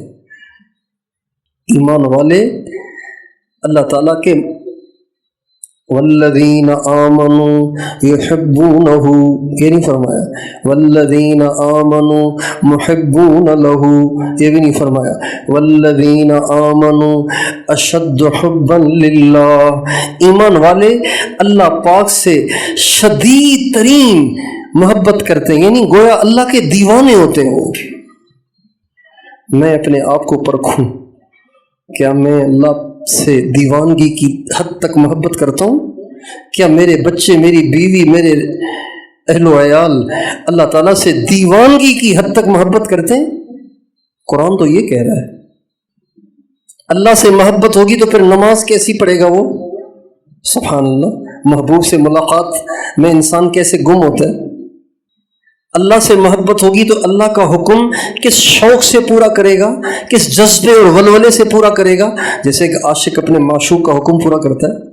ایمان والے اللہ تعالیٰ کے والذین آمنوا یحبونہ، یہ نہیں فرمایا والذین آمنوا محبون لہ، یہ بھی نہیں فرمایا والذین آمنوا اشد حبا للہ۔ ایمان والے اللہ پاک سے شدید ترین محبت کرتے ہیں، یعنی گویا اللہ کے دیوانے ہوتے ہیں وہ۔ میں اپنے آپ کو پرکھوں، کیا میں اللہ سے دیوانگی کی حد تک محبت کرتا ہوں؟ کیا میرے بچے، میری بیوی، میرے اہل و عیال اللہ تعالیٰ سے دیوانگی کی حد تک محبت کرتے ہیں؟ قرآن تو یہ کہہ رہا ہے۔ اللہ سے محبت ہوگی تو پھر نماز کیسی پڑھے گا وہ؟ سبحان اللہ، محبوب سے ملاقات میں انسان کیسے گم ہوتا ہے۔ اللہ سے محبت ہوگی تو اللہ کا حکم کس شوق سے پورا کرے گا، کس جذبے اور ولولے سے پورا کرے گا، جیسے کہ عاشق اپنے معشوق کا حکم پورا کرتا ہے۔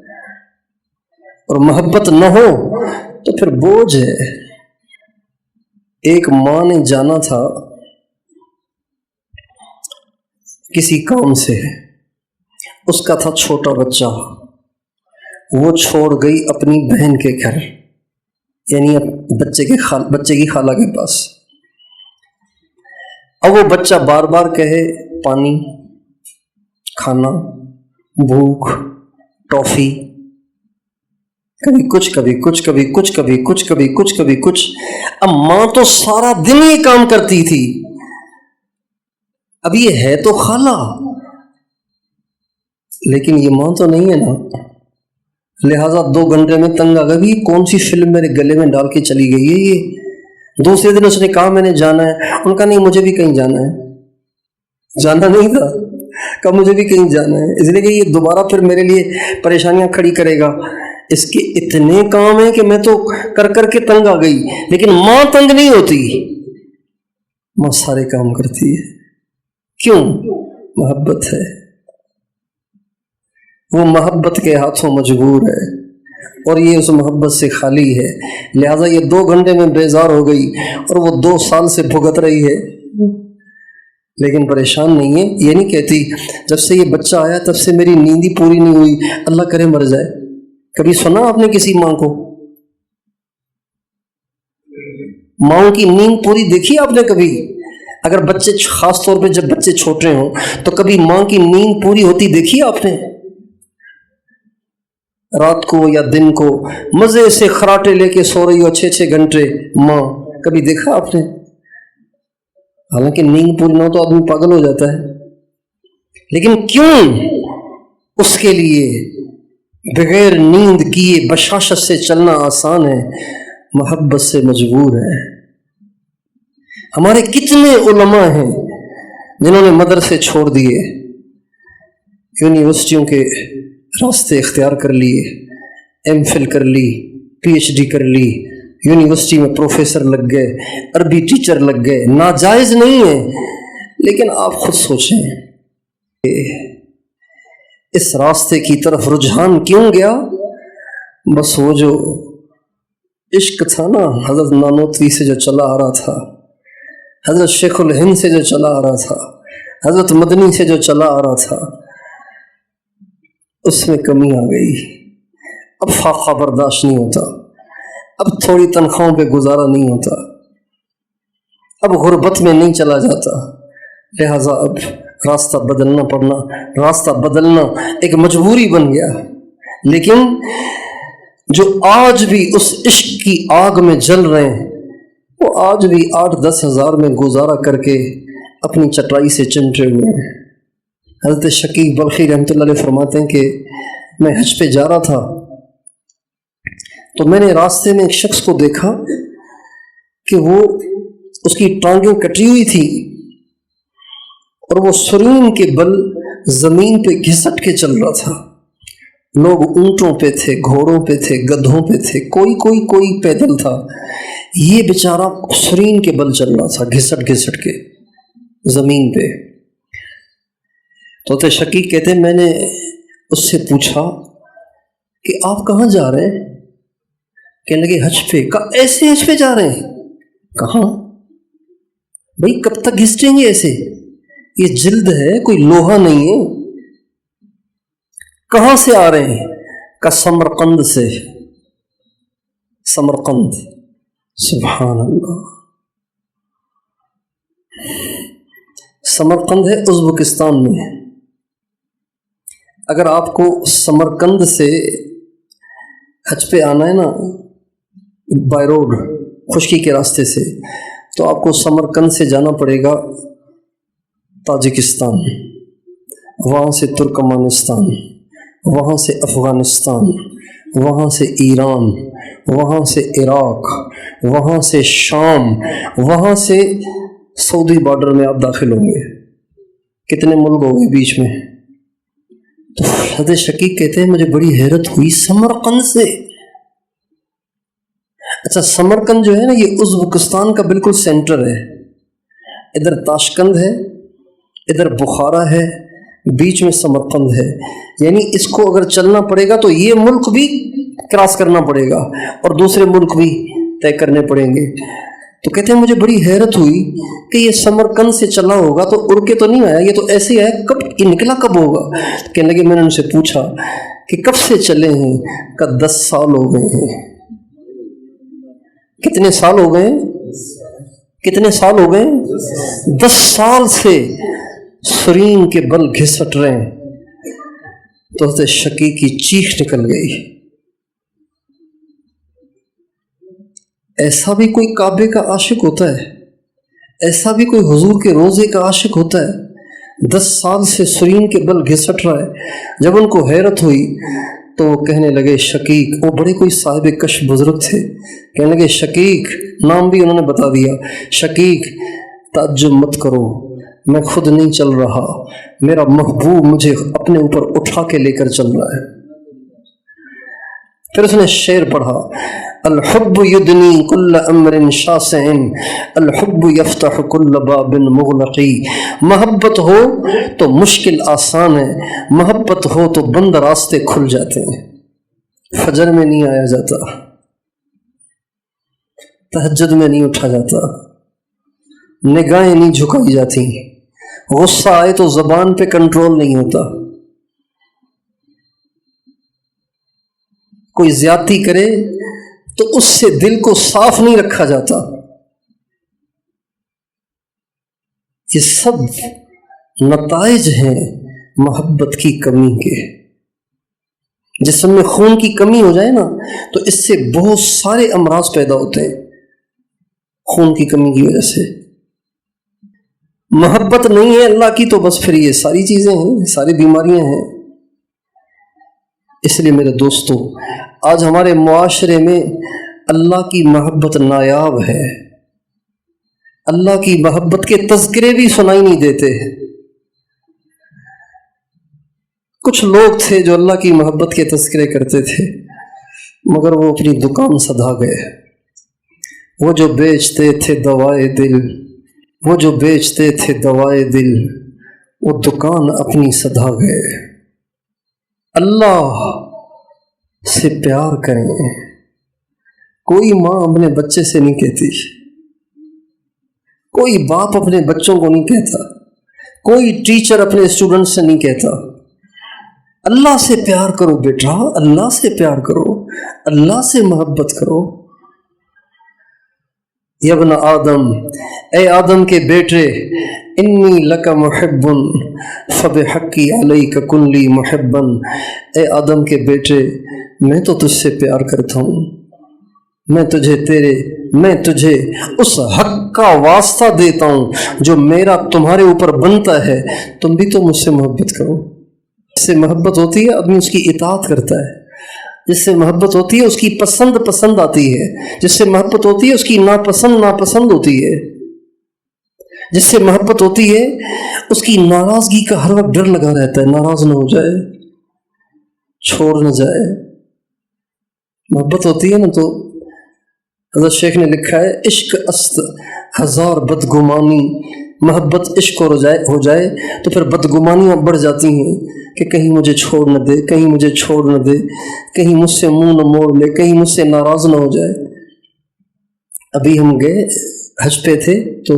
اور محبت نہ ہو تو پھر بوجھ ہے۔ ایک ماں نے جانا تھا کسی کام سے، اس کا تھا چھوٹا بچہ، وہ چھوڑ گئی اپنی بہن کے گھر، یعنی بچے کی خالہ کے پاس۔ اب وہ بچہ بار بار کہے پانی، کھانا، بھوک، ٹافی، کبھی کچھ کبھی کچھ کبھی کچھ کبھی کچھ کبھی کچھ کبھی کچھ۔ اب ماں تو سارا دن یہ کام کرتی تھی، اب یہ ہے تو خالہ لیکن یہ ماں تو نہیں ہے نا، لہٰذا 2 گھنٹے میں تنگ آ گئی، کون سی فلم میرے گلے میں ڈال کے چلی گئی ہے یہ۔ دوسرے دن اس نے کہا میں نے جانا ہے، ان کا نہیں مجھے بھی کہیں جانا ہے، جانا نہیں تھا، کہا مجھے بھی کہیں جانا ہے، اس لیے کہ یہ دوبارہ پھر میرے لیے پریشانیاں کھڑی کرے گا۔ اس کے اتنے کام ہیں کہ میں تو کر کر کے تنگ آ گئی، لیکن ماں تنگ نہیں ہوتی، ماں سارے کام کرتی ہے۔ کیوں؟ محبت ہے، وہ محبت کے ہاتھوں مجبور ہے اور یہ اس محبت سے خالی ہے، لہٰذا یہ 2 گھنٹے میں بیزار ہو گئی اور وہ 2 سال سے بھگت رہی ہے، لیکن پریشان نہیں ہے۔ یہ نہیں کہتی جب سے یہ بچہ آیا تب سے میری نیند ہی پوری نہیں ہوئی، اللہ کرے مر جائے۔ کبھی سنا آپ نے کسی ماں کو؟ ماں کی نیند پوری دیکھی آپ نے کبھی؟ اگر بچے، خاص طور پہ جب بچے چھوٹے ہوں تو کبھی ماں کی نیند پوری ہوتی دیکھی آپ نے؟ رات کو یا دن کو مزے سے خراٹے لے کے سو رہی ہو 6 گھنٹے ماں، کبھی دیکھا آپ نے؟ حالانکہ نیند پوری نہ ہو تو آدمی پاگل ہو جاتا ہے، لیکن کیوں؟ اس کے لیے بغیر نیند کیے بشاشت سے چلنا آسان ہے، محبت سے مجبور ہے۔ ہمارے کتنے علماء ہیں جنہوں نے مدرسے چھوڑ دیے، یونیورسٹیوں کے راستے اختیار کر لیے، ایم فل کر لی، پی ایچ ڈی کر لی، یونیورسٹی میں پروفیسر لگ گئے، عربی ٹیچر لگ گئے، ناجائز نہیں ہے، لیکن آپ خود سوچیں کہ اس راستے کی طرف رجحان کیوں گیا؟ بس وہ جو عشق تھا نا، حضرت نانوتوی سے جو چلا آ رہا تھا، حضرت شیخ الہند سے جو چلا آ رہا تھا، حضرت مدنی سے جو چلا آ رہا تھا، اس میں کمی آ گئی۔ اب فاقہ برداشت نہیں ہوتا، اب تھوڑی تنخواہوں پہ گزارا نہیں ہوتا، اب غربت میں نہیں چلا جاتا، لہٰذا اب راستہ بدلنا پڑنا، راستہ بدلنا ایک مجبوری بن گیا۔ لیکن جو آج بھی اس عشق کی آگ میں جل رہے ہیں، وہ آج بھی 8-10 ہزار میں گزارا کر کے اپنی چٹائی سے چمٹے ہوئے ہیں۔ حضرت شقیق بلخی رحمۃ اللہ علیہ فرماتے ہیں کہ میں حج پہ جا رہا تھا تو میں نے راستے میں ایک شخص کو دیکھا کہ وہ اس کی ٹانگیں کٹی ہوئی تھی اور وہ سرین کے بل زمین پہ گھسٹ کے چل رہا تھا۔ لوگ اونٹوں پہ تھے، گھوڑوں پہ تھے، گدھوں پہ تھے، کوئی پیدل تھا، یہ بیچارہ سرین کے بل چل رہا تھا، گھسٹ گھسٹ کے زمین پہ۔ تو شقیق کہتے ہیں میں نے اس سے پوچھا کہ آپ کہاں جا رہے ہیں؟ کہنے لگے حج پہ۔ کہا ایسے حج پہ جا رہے ہیں؟ کہاں بھائی، کب تک گھسٹیں گے ایسے؟ یہ جلد ہے، کوئی لوہا نہیں ہے۔ کہاں سے آ رہے ہیں؟ کہ سمرقند سے۔ سمرقند، سبحان اللہ، سمرقند ہے ازبکستان میں۔ اگر آپ کو سمرقند سے حج پہ آنا ہے نا بائی روڈ، خشکی کے راستے سے، تو آپ کو سمرقند سے جانا پڑے گا تاجکستان، وہاں سے ترکمانستان، وہاں سے افغانستان، وہاں سے ایران، وہاں سے عراق، وہاں سے شام، وہاں سے سعودی بارڈر میں آپ داخل ہوں گے۔ کتنے ملک ہو گئے بیچ میں؟ تو حضرت شقیق کہتے ہیں مجھے بڑی حیرت ہوئی، سمرقند سے۔ اچھا، سمرقند جو ہے نا یہ ازبکستان کا بالکل سینٹر ہے، ادھر تاشقند ہے، ادھر بخارا ہے، بیچ میں سمرقند ہے، یعنی اس کو اگر چلنا پڑے گا تو یہ ملک بھی کراس کرنا پڑے گا اور دوسرے ملک بھی طے کرنے پڑیں گے۔ تو کہتے ہیں مجھے بڑی حیرت ہوئی کہ یہ سمرقند سے چلا ہوگا تو اڑ کے تو نہیں آیا، یہ تو ایسے ہی آیا، کب یہ نکلا کب ہوگا؟ کہنے لگے میں نے ان سے پوچھا کہ کب سے چلے ہیں؟ کہ 10 سال ہو گئے ہیں۔ کتنے سال ہو گئے؟ کتنے سال ہو گئے؟ 10 سال سے سرین کے بل گھسٹ رہے ہیں۔ تو حضرت شقیق کی چیخ نکل گئی۔ ایسا بھی کوئی کعبے کا عاشق ہوتا ہے؟ ایسا بھی کوئی حضور کے روزے کا عاشق ہوتا ہے؟ 10 سال سے سرین کے بل گھسٹ رہا ہے۔ جب ان کو حیرت ہوئی تو وہ کہنے لگے شقیق، وہ بڑے کوئی صاحب کش بزرگ تھے، کہنے لگے شقیق، نام بھی انہوں نے بتا دیا، شقیق تعجب مت کرو، میں خود نہیں چل رہا، میرا محبوب مجھے اپنے اوپر اٹھا کے لے کر چل رہا ہے۔ پھر اس نے شعر پڑھا، الحب یدنی کل امر شاسع، الحب یفتح کل باب مغلق۔ محبت ہو تو مشکل آسان ہے، محبت ہو تو بند راستے کھل جاتے ہیں۔ فجر میں نہیں آیا جاتا، تہجد میں نہیں اٹھا جاتا، نگاہیں نہیں جھکائی جاتی، غصہ آئے تو زبان پہ کنٹرول نہیں ہوتا، کوئی زیادتی کرے تو اس سے دل کو صاف نہیں رکھا جاتا۔ یہ سب نتائج ہیں محبت کی کمی کے۔ جسم میں خون کی کمی ہو جائے نا تو اس سے بہت سارے امراض پیدا ہوتے ہیں، خون کی کمی کی وجہ سے۔ محبت نہیں ہے اللہ کی تو بس پھر یہ ساری چیزیں ہیں، ساری بیماریاں ہیں۔ اس لیے میرے دوستو، آج ہمارے معاشرے میں اللہ کی محبت نایاب ہے، اللہ کی محبت کے تذکرے بھی سنائی نہیں دیتے. کچھ لوگ تھے جو اللہ کی محبت کے تذکرے کرتے تھے مگر وہ اپنی دکان سدھا گئے. وہ جو بیچتے تھے دوائے دل، وہ جو بیچتے تھے دوائے دل، وہ دکان اپنی سدھا گئے. اللہ سے پیار کریں. کوئی ماں اپنے بچے سے نہیں کہتی، کوئی باپ اپنے بچوں کو نہیں کہتا، کوئی ٹیچر اپنے اسٹوڈنٹ سے نہیں کہتا اللہ سے پیار کرو بیٹا، اللہ سے پیار کرو، اللہ سے محبت کرو. یا ابن آدم، اے آدم کے بیٹے، انی لک محب فبحقی علیک کن لی محبا. اے آدم کے بیٹے، میں تو تجھ سے پیار کرتا ہوں، میں تجھے اس حق کا واسطہ دیتا ہوں جو میرا تمہارے اوپر بنتا ہے. تم بھی تو مجھ سے محبت کرو. جس سے محبت ہوتی ہے آدمی اس کی اطاعت کرتا ہے، جس سے محبت ہوتی ہے اس کی پسند آتی ہے، جس سے محبت ہوتی ہے اس کی ناپسند ہوتی ہے، جس سے محبت ہوتی ہے اس کی ناراضگی کا ہر وقت ڈر لگا رہتا ہے، ناراض نہ ہو جائے، چھوڑ نہ جائے. محبت ہوتی ہے نا تو حضرت شیخ نے لکھا ہے عشق است ہزار بدگمانی. محبت عشق ہو جائے تو پھر بدگمانیاں بڑھ جاتی ہیں کہ کہیں مجھے چھوڑ نہ دے، کہیں مجھے چھوڑ نہ دے، کہیں مجھ سے منہ نہ موڑ لے، کہیں مجھ سے ناراض نہ ہو جائے. ابھی ہم گئے حج پہ تھے تو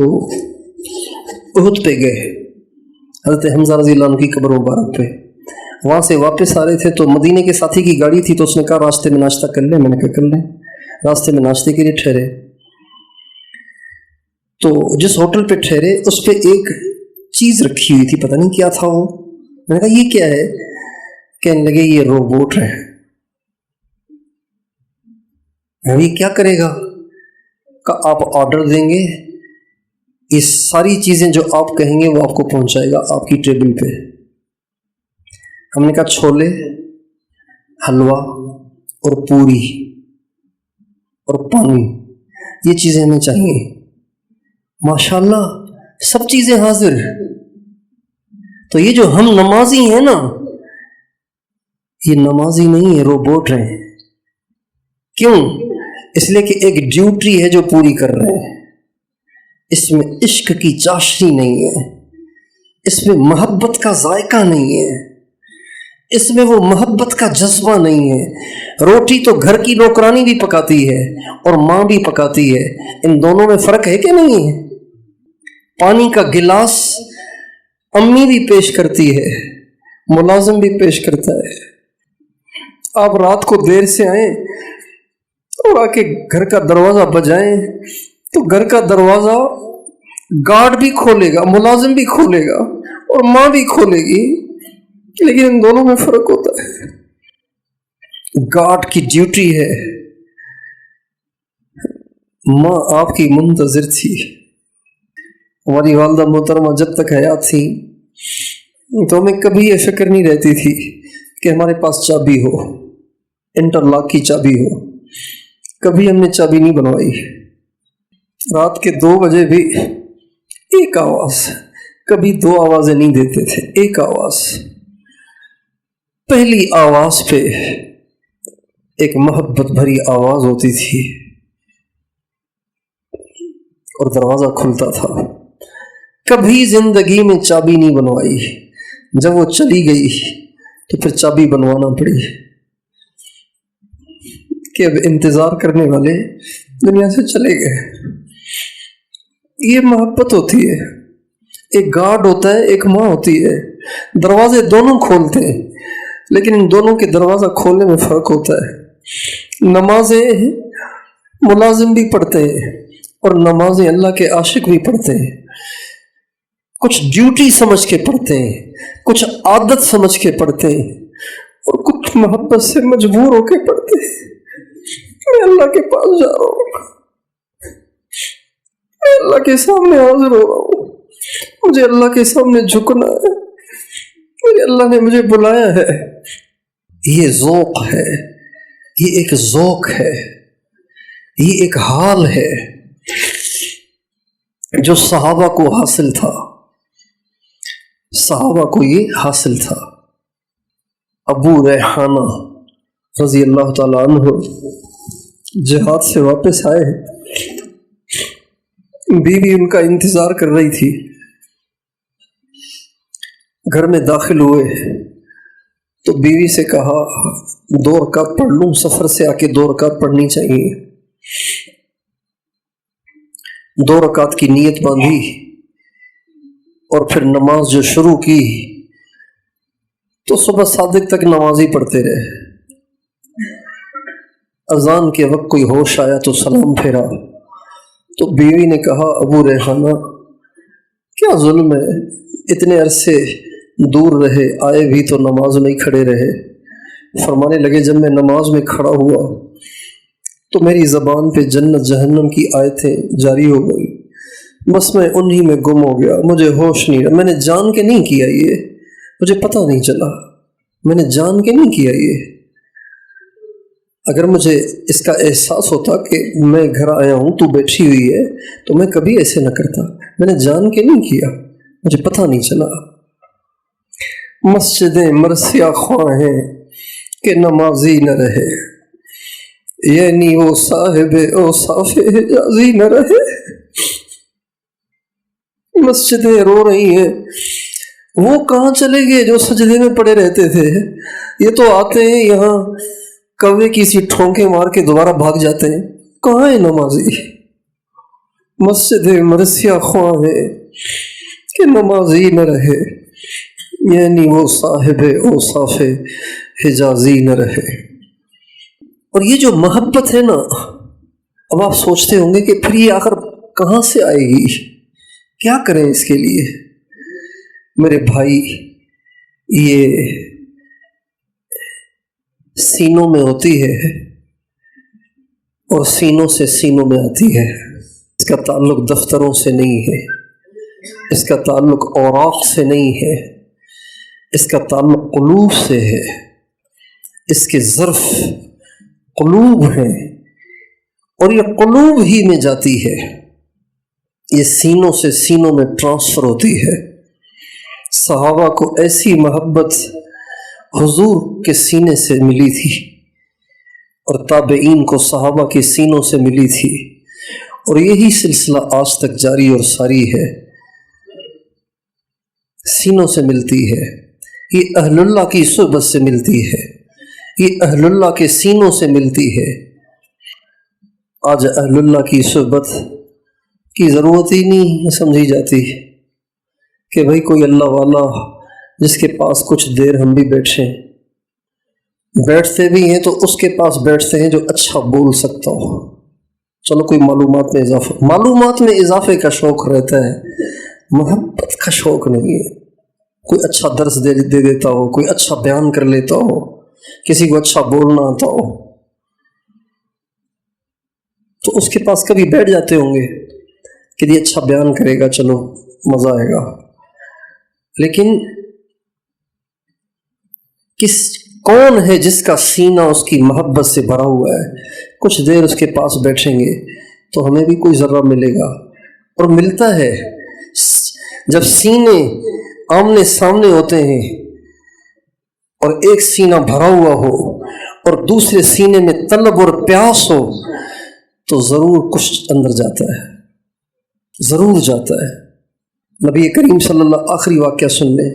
احد پہ گئے، حضرت حمزہ رضی اللہ عنہ کی قبر مبارک پہ. وہاں سے واپس آ رہے تھے تو مدینے کے ساتھی کی گاڑی تھی تو اس نے کہا راستے میں ناشتہ کر لیں. میں نے کہا کر لیں. راستے میں ناشتے کے لیے ٹھہرے تو جس ہوٹل پہ ٹھہرے اس پہ ایک چیز رکھی ہوئی تھی، پتہ نہیں کیا تھا وہ. میں نے کہا یہ کیا ہے؟ کہنے لگے یہ روبوٹ ہے. یہ کیا کرے گا؟ کہ آپ آرڈر دیں گے، یہ ساری چیزیں جو آپ کہیں گے وہ آپ کو پہنچائے گا آپ کی ٹیبل پہ. ہم نے کہا چھولے، حلوہ اور پوری اور پانی، یہ چیزیں ہمیں چاہیے. ماشاءاللہ سب چیزیں حاضر. تو یہ جو ہم نمازی ہیں نا، یہ نمازی نہیں ہے، روبوٹ ہیں. کیوں؟ اس لیے کہ ایک ڈیوٹی ہے جو پوری کر رہے ہیں. اس میں عشق کی چاشنی نہیں ہے، اس میں محبت کا ذائقہ نہیں ہے، اس میں وہ محبت کا جذبہ نہیں ہے. روٹی تو گھر کی نوکرانی بھی پکاتی ہے اور ماں بھی پکاتی ہے، ان دونوں میں فرق ہے کہ نہیں ہے؟ پانی کا گلاس امی بھی پیش کرتی ہے، ملازم بھی پیش کرتا ہے. آپ رات کو دیر سے آئیں اور آ کے گھر کا دروازہ بجائیں تو گھر کا دروازہ گارڈ بھی کھولے گا، ملازم بھی کھولے گا اور ماں بھی کھولے گی، لیکن ان دونوں میں فرق ہوتا ہے. گارڈ کی ڈیوٹی ہے. ماں آپ کی منتظر تھی. ہماری والدہ محترمہ جب تک حیات تھی تو ہمیں کبھی یہ فکر نہیں رہتی تھی کہ ہمارے پاس چابی ہو، انٹرلاک کی چابی ہو. کبھی ہم نے چابی نہیں بنوائی. رات کے 2 بجے بھی ایک آواز، کبھی 2 آوازیں نہیں دیتے تھے، ایک آواز. پہلی آواز پہ ایک محبت بھری آواز ہوتی تھی اور دروازہ کھلتا تھا. کبھی زندگی میں چابی نہیں بنوائی. جب وہ چلی گئی تو پھر چابی بنوانا پڑی کہ اب انتظار کرنے والے دنیا سے چلے گئے. یہ محبت ہوتی ہے. ایک گارڈ ہوتا ہے، ایک ماں ہوتی ہے. دروازے دونوں کھولتے ہیں لیکن ان دونوں کے دروازہ کھولنے میں فرق ہوتا ہے. نمازیں ملازم بھی پڑھتے ہیں اور نمازیں اللہ کے عاشق بھی پڑھتے ہیں. کچھ ڈیوٹی سمجھ کے پڑھتے ہیں، کچھ عادت سمجھ کے پڑھتے ہیں اور کچھ محبت سے مجبور ہو کے پڑھتے ہیں. میں اللہ کے پاس جا رہا ہوں، میں اللہ کے سامنے حاضر ہو رہا ہوں، مجھے اللہ کے سامنے جھکنا ہے، میرے اللہ نے مجھے بلایا ہے. یہ ذوق ہے، یہ ایک ذوق ہے، یہ ایک حال ہے. جو صحابہ کو حاصل تھا، صحابہ کو یہ حاصل تھا۔ ابو ریحانہ رضی اللہ تعالیٰ عنہ جہاد سے واپس آئے، بیوی ان کا انتظار کر رہی تھی، گھر میں داخل ہوئے تو بیوی سے کہا 2 رکعت پڑھ لوں، سفر سے آ کے 2 رکعت پڑھنی چاہیے۔ 2 رکعت کی نیت باندھی اور پھر نماز جو شروع کی تو صبح صادق تک نمازی پڑھتے رہے۔ اذان کے وقت کوئی ہوش آیا تو سلام پھیرا تو بیوی نے کہا ابو ریحانہ کیا ظلم ہے، اتنے عرصے دور رہے، آئے بھی تو نماز میں کھڑے رہے۔ فرمانے لگے جب میں نماز میں کھڑا ہوا تو میری زبان پہ جنت جہنم کی آیتیں جاری ہو گئی، بس میں انہی میں گم ہو گیا، مجھے ہوش نہیں رہا، میں نے جان کے نہیں کیا، یہ مجھے پتہ نہیں چلا، میں نے جان کے نہیں کیا یہ۔ اگر مجھے اس کا احساس ہوتا کہ میں گھر آیا ہوں تو بیٹھی ہوئی ہے تو میں کبھی ایسے نہ کرتا، میں نے جان کے نہیں کیا، مجھے پتہ نہیں چلا۔ مسجدیں مرثیہ خواں ہیں کہ نمازی نہ رہے، یعنی وہ صاحب اوصاف حجازی نہ رہے۔ مسجدیں رو رہی ہیں، وہ کہاں چلے گئے جو سجدے میں پڑے رہتے تھے؟ یہ تو آتے ہیں یہاں کوے کی سی ٹھونکے مار کے دوبارہ بھاگ جاتے ہیں، کہاں ہے نمازی؟ مسجدیں مرثیہ خواں ہیں کہ نمازی نہ رہے، یعنی وہ صاحب اوصاف حجازی نہ رہے۔ اور یہ جو محبت ہے نا، اب آپ سوچتے ہوں گے کہ پھر یہ آخر کہاں سے آئے گی، کیا کریں اس کے لیے؟ میرے بھائی، یہ سینوں میں ہوتی ہے اور سینوں سے سینوں میں آتی ہے۔ اس کا تعلق دفتروں سے نہیں ہے، اس کا تعلق اوراق سے نہیں ہے، اس کا تعلق قلوب سے ہے۔ اس کے ظرف قلوب ہیں اور یہ قلوب ہی میں جاتی ہے، یہ سینوں سے سینوں میں ٹرانسفر ہوتی ہے۔ صحابہ کو ایسی محبت حضور کے سینے سے ملی تھی اور تابعین کو صحابہ کے سینوں سے ملی تھی، اور یہی سلسلہ آج تک جاری اور ساری ہے، سینوں سے ملتی ہے۔ یہ اہل اللہ کی صحبت سے ملتی ہے، یہ اہل اللہ کے سینوں سے ملتی ہے۔ آج اہل اللہ کی صحبت کی ضرورت ہی نہیں سمجھی جاتی کہ بھئی کوئی اللہ والا جس کے پاس کچھ دیر ہم بھی بیٹھتے بھی ہیں تو اس کے پاس بیٹھتے ہیں جو اچھا بول سکتا ہو، چلو کوئی معلومات میں اضافے کا شوق رہتا ہے، محبت کا شوق نہیں ہے۔ کوئی اچھا درس دے دیتا ہو، کوئی اچھا بیان کر لیتا ہو، کسی کو اچھا بولنا آتا ہو تو اس کے پاس کبھی بیٹھ جاتے ہوں گے کہ یہ اچھا بیان کرے گا، چلو مزہ آئے گا۔ لیکن کون ہے جس کا سینہ اس کی محبت سے بھرا ہوا ہے؟ کچھ دیر اس کے پاس بیٹھیں گے تو ہمیں بھی کوئی ذرہ ملے گا، اور ملتا ہے جب سینے آمنے سامنے ہوتے ہیں اور ایک سینہ بھرا ہوا ہو اور دوسرے سینے میں طلب اور پیاس ہو تو ضرور کچھ اندر جاتا ہے، ضرور جاتا ہے۔ نبی کریم صلی اللہ، آخری واقعہ سن لیں۔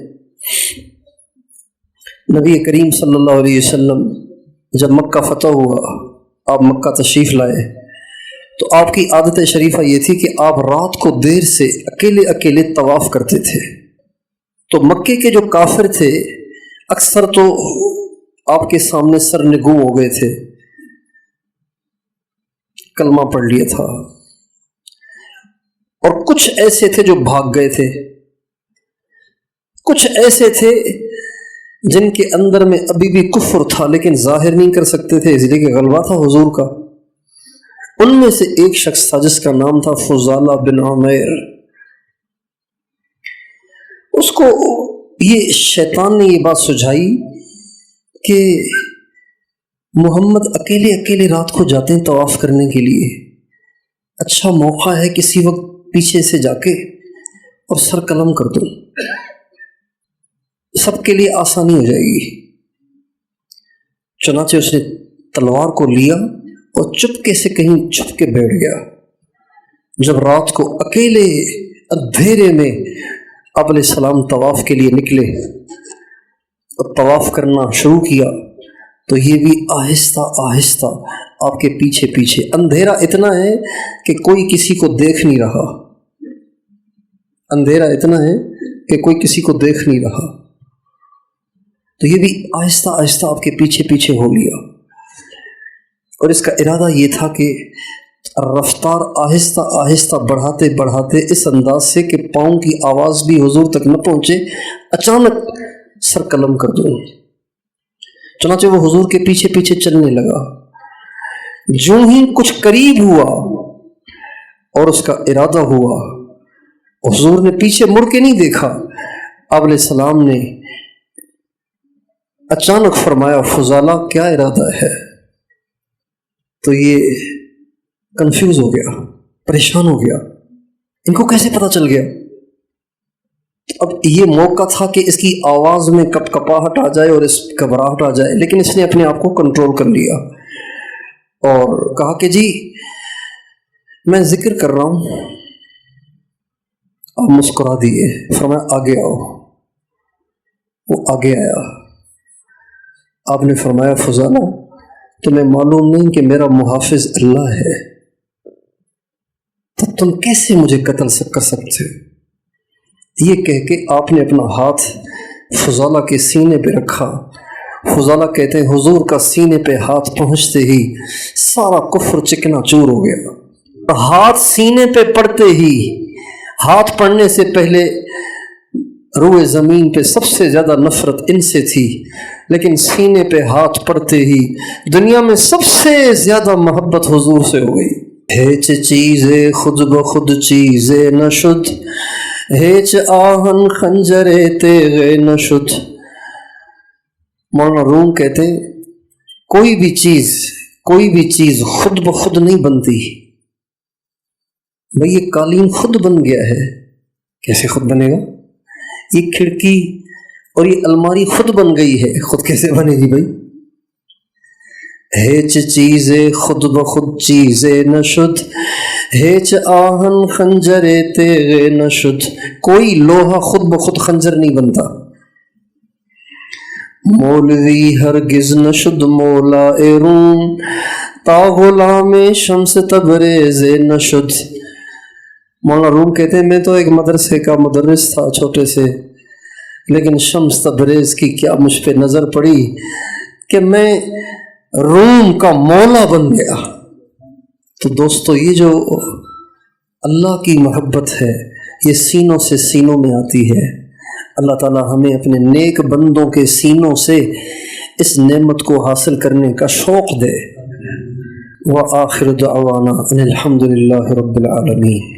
نبی کریم صلی اللہ علیہ وسلم جب مکہ فتح ہوا، آپ مکہ تشریف لائے تو آپ کی عادت شریفہ یہ تھی کہ آپ رات کو دیر سے اکیلے اکیلے طواف کرتے تھے۔ تو مکے کے جو کافر تھے اکثر تو آپ کے سامنے سر نگوں ہو گئے تھے، کلمہ پڑھ لیا تھا، اور کچھ ایسے تھے جو بھاگ گئے تھے، کچھ ایسے تھے جن کے اندر میں ابھی بھی کفر تھا لیکن ظاہر نہیں کر سکتے تھے، اس لیے کہ غلبہ تھا حضور کا۔ ان میں سے ایک شخص تھا جس کا نام تھا فضالہ بن عمیر۔ اس کو یہ شیطان نے یہ بات سجھائی کہ محمد اکیلے اکیلے رات کو جاتے ہیں طواف کرنے کے لیے، اچھا موقع ہے کسی وقت پیچھے سے جا کے اور سر قلم کر دوں، سب کے لیے آسانی ہو جائے گی۔ چنانچہ اس نے تلوار کو لیا اور چپکے سے کہیں چھپ کے بیٹھ گیا۔ جب رات کو اکیلے اندھیرے میں آپ علیہ السلام طواف کے لیے نکلے اور طواف کرنا شروع کیا تو یہ بھی آہستہ آہستہ آپ کے پیچھے پیچھے، اندھیرا اتنا ہے کہ کوئی کسی کو دیکھ نہیں رہا، اندھیرا اتنا ہے کہ کوئی کسی کو دیکھ نہیں رہا، تو یہ بھی آہستہ آہستہ آپ کے پیچھے پیچھے ہو لیا۔ اور اس کا ارادہ یہ تھا کہ رفتار آہستہ آہستہ بڑھاتے بڑھاتے اس انداز سے کہ پاؤں کی آواز بھی حضور تک نہ پہنچے، اچانک سر قلم کر دوں۔ چنانچہ وہ حضور کے پیچھے پیچھے چلنے لگا۔ جو ہی کچھ قریب ہوا اور اس کا ارادہ ہوا، حضور نے پیچھے مڑ کے نہیں دیکھا، آپ علیہ السلام نے اچانک فرمایا فضالہ کیا ارادہ ہے؟ تو یہ کنفیوز ہو گیا، پریشان ہو گیا، ان کو کیسے پتہ چل گیا؟ اب یہ موقع تھا کہ اس کی آواز میں کپ کپاہٹ آ جائے اور اس گھبراہٹ آ جائے، لیکن اس نے اپنے آپ کو کنٹرول کر لیا اور کہا کہ جی میں ذکر کر رہا ہوں۔ آپ مسکرا دیے، فرمایا آگے آؤ۔ وہ آگے آیا۔ آپ نے فرمایا فضالہ تمہیں معلوم نہیں کہ میرا محافظ اللہ ہے، تو تم کیسے مجھے قتل کر سکتے ہو؟ یہ کہہ کے آپ نے اپنا ہاتھ فضالہ کے سینے پہ رکھا۔ فضالہ کہتے ہیں حضور کا سینے پہ ہاتھ پہنچتے ہی سارا کفر چکنا چور ہو گیا۔ ہاتھ سینے پہ پڑتے ہی، ہاتھ پڑنے سے پہلے روئے زمین پہ سب سے زیادہ نفرت ان سے تھی، لیکن سینے پہ ہاتھ پڑتے ہی دنیا میں سب سے زیادہ محبت حضور سے ہو گئی۔ ہیچ چیزے خود بخود چیزے نہ شد، ہیچ آہن خنجرے تیغے نہ شد۔ مولانا روم کہتے ہیں کوئی بھی چیز خود بخود نہیں بنتی۔ بھئی یہ قالین خود بن گیا ہے، کیسے خود بنے گا؟ یہ کھڑکی اور یہ الماری خود بن گئی ہے، خود کیسے بنے گی بھائی؟ ہیچ چیزے خود بخود چیزے نہ شد، ہیچ آہن خنجرے تیغے نہ شد۔ کوئی لوہا خود بخود خنجر نہیں بنتا۔ مولوی ہرگز نہ شد مولا روم، تا غلام شمس تبریز نہ شد۔ مولانا روم کہتے ہیں میں تو ایک مدرسے کا مدرس تھا چھوٹے سے، لیکن شمس تبریز کی کیا مجھ پہ نظر پڑی کہ میں روم کا مولا بن گیا۔ تو دوستو یہ جو اللہ کی محبت ہے یہ سینوں سے سینوں میں آتی ہے۔ اللہ تعالی ہمیں اپنے نیک بندوں کے سینوں سے اس نعمت کو حاصل کرنے کا شوق دے۔ وآخر دعوانا ان الحمد للہ رب العالمین۔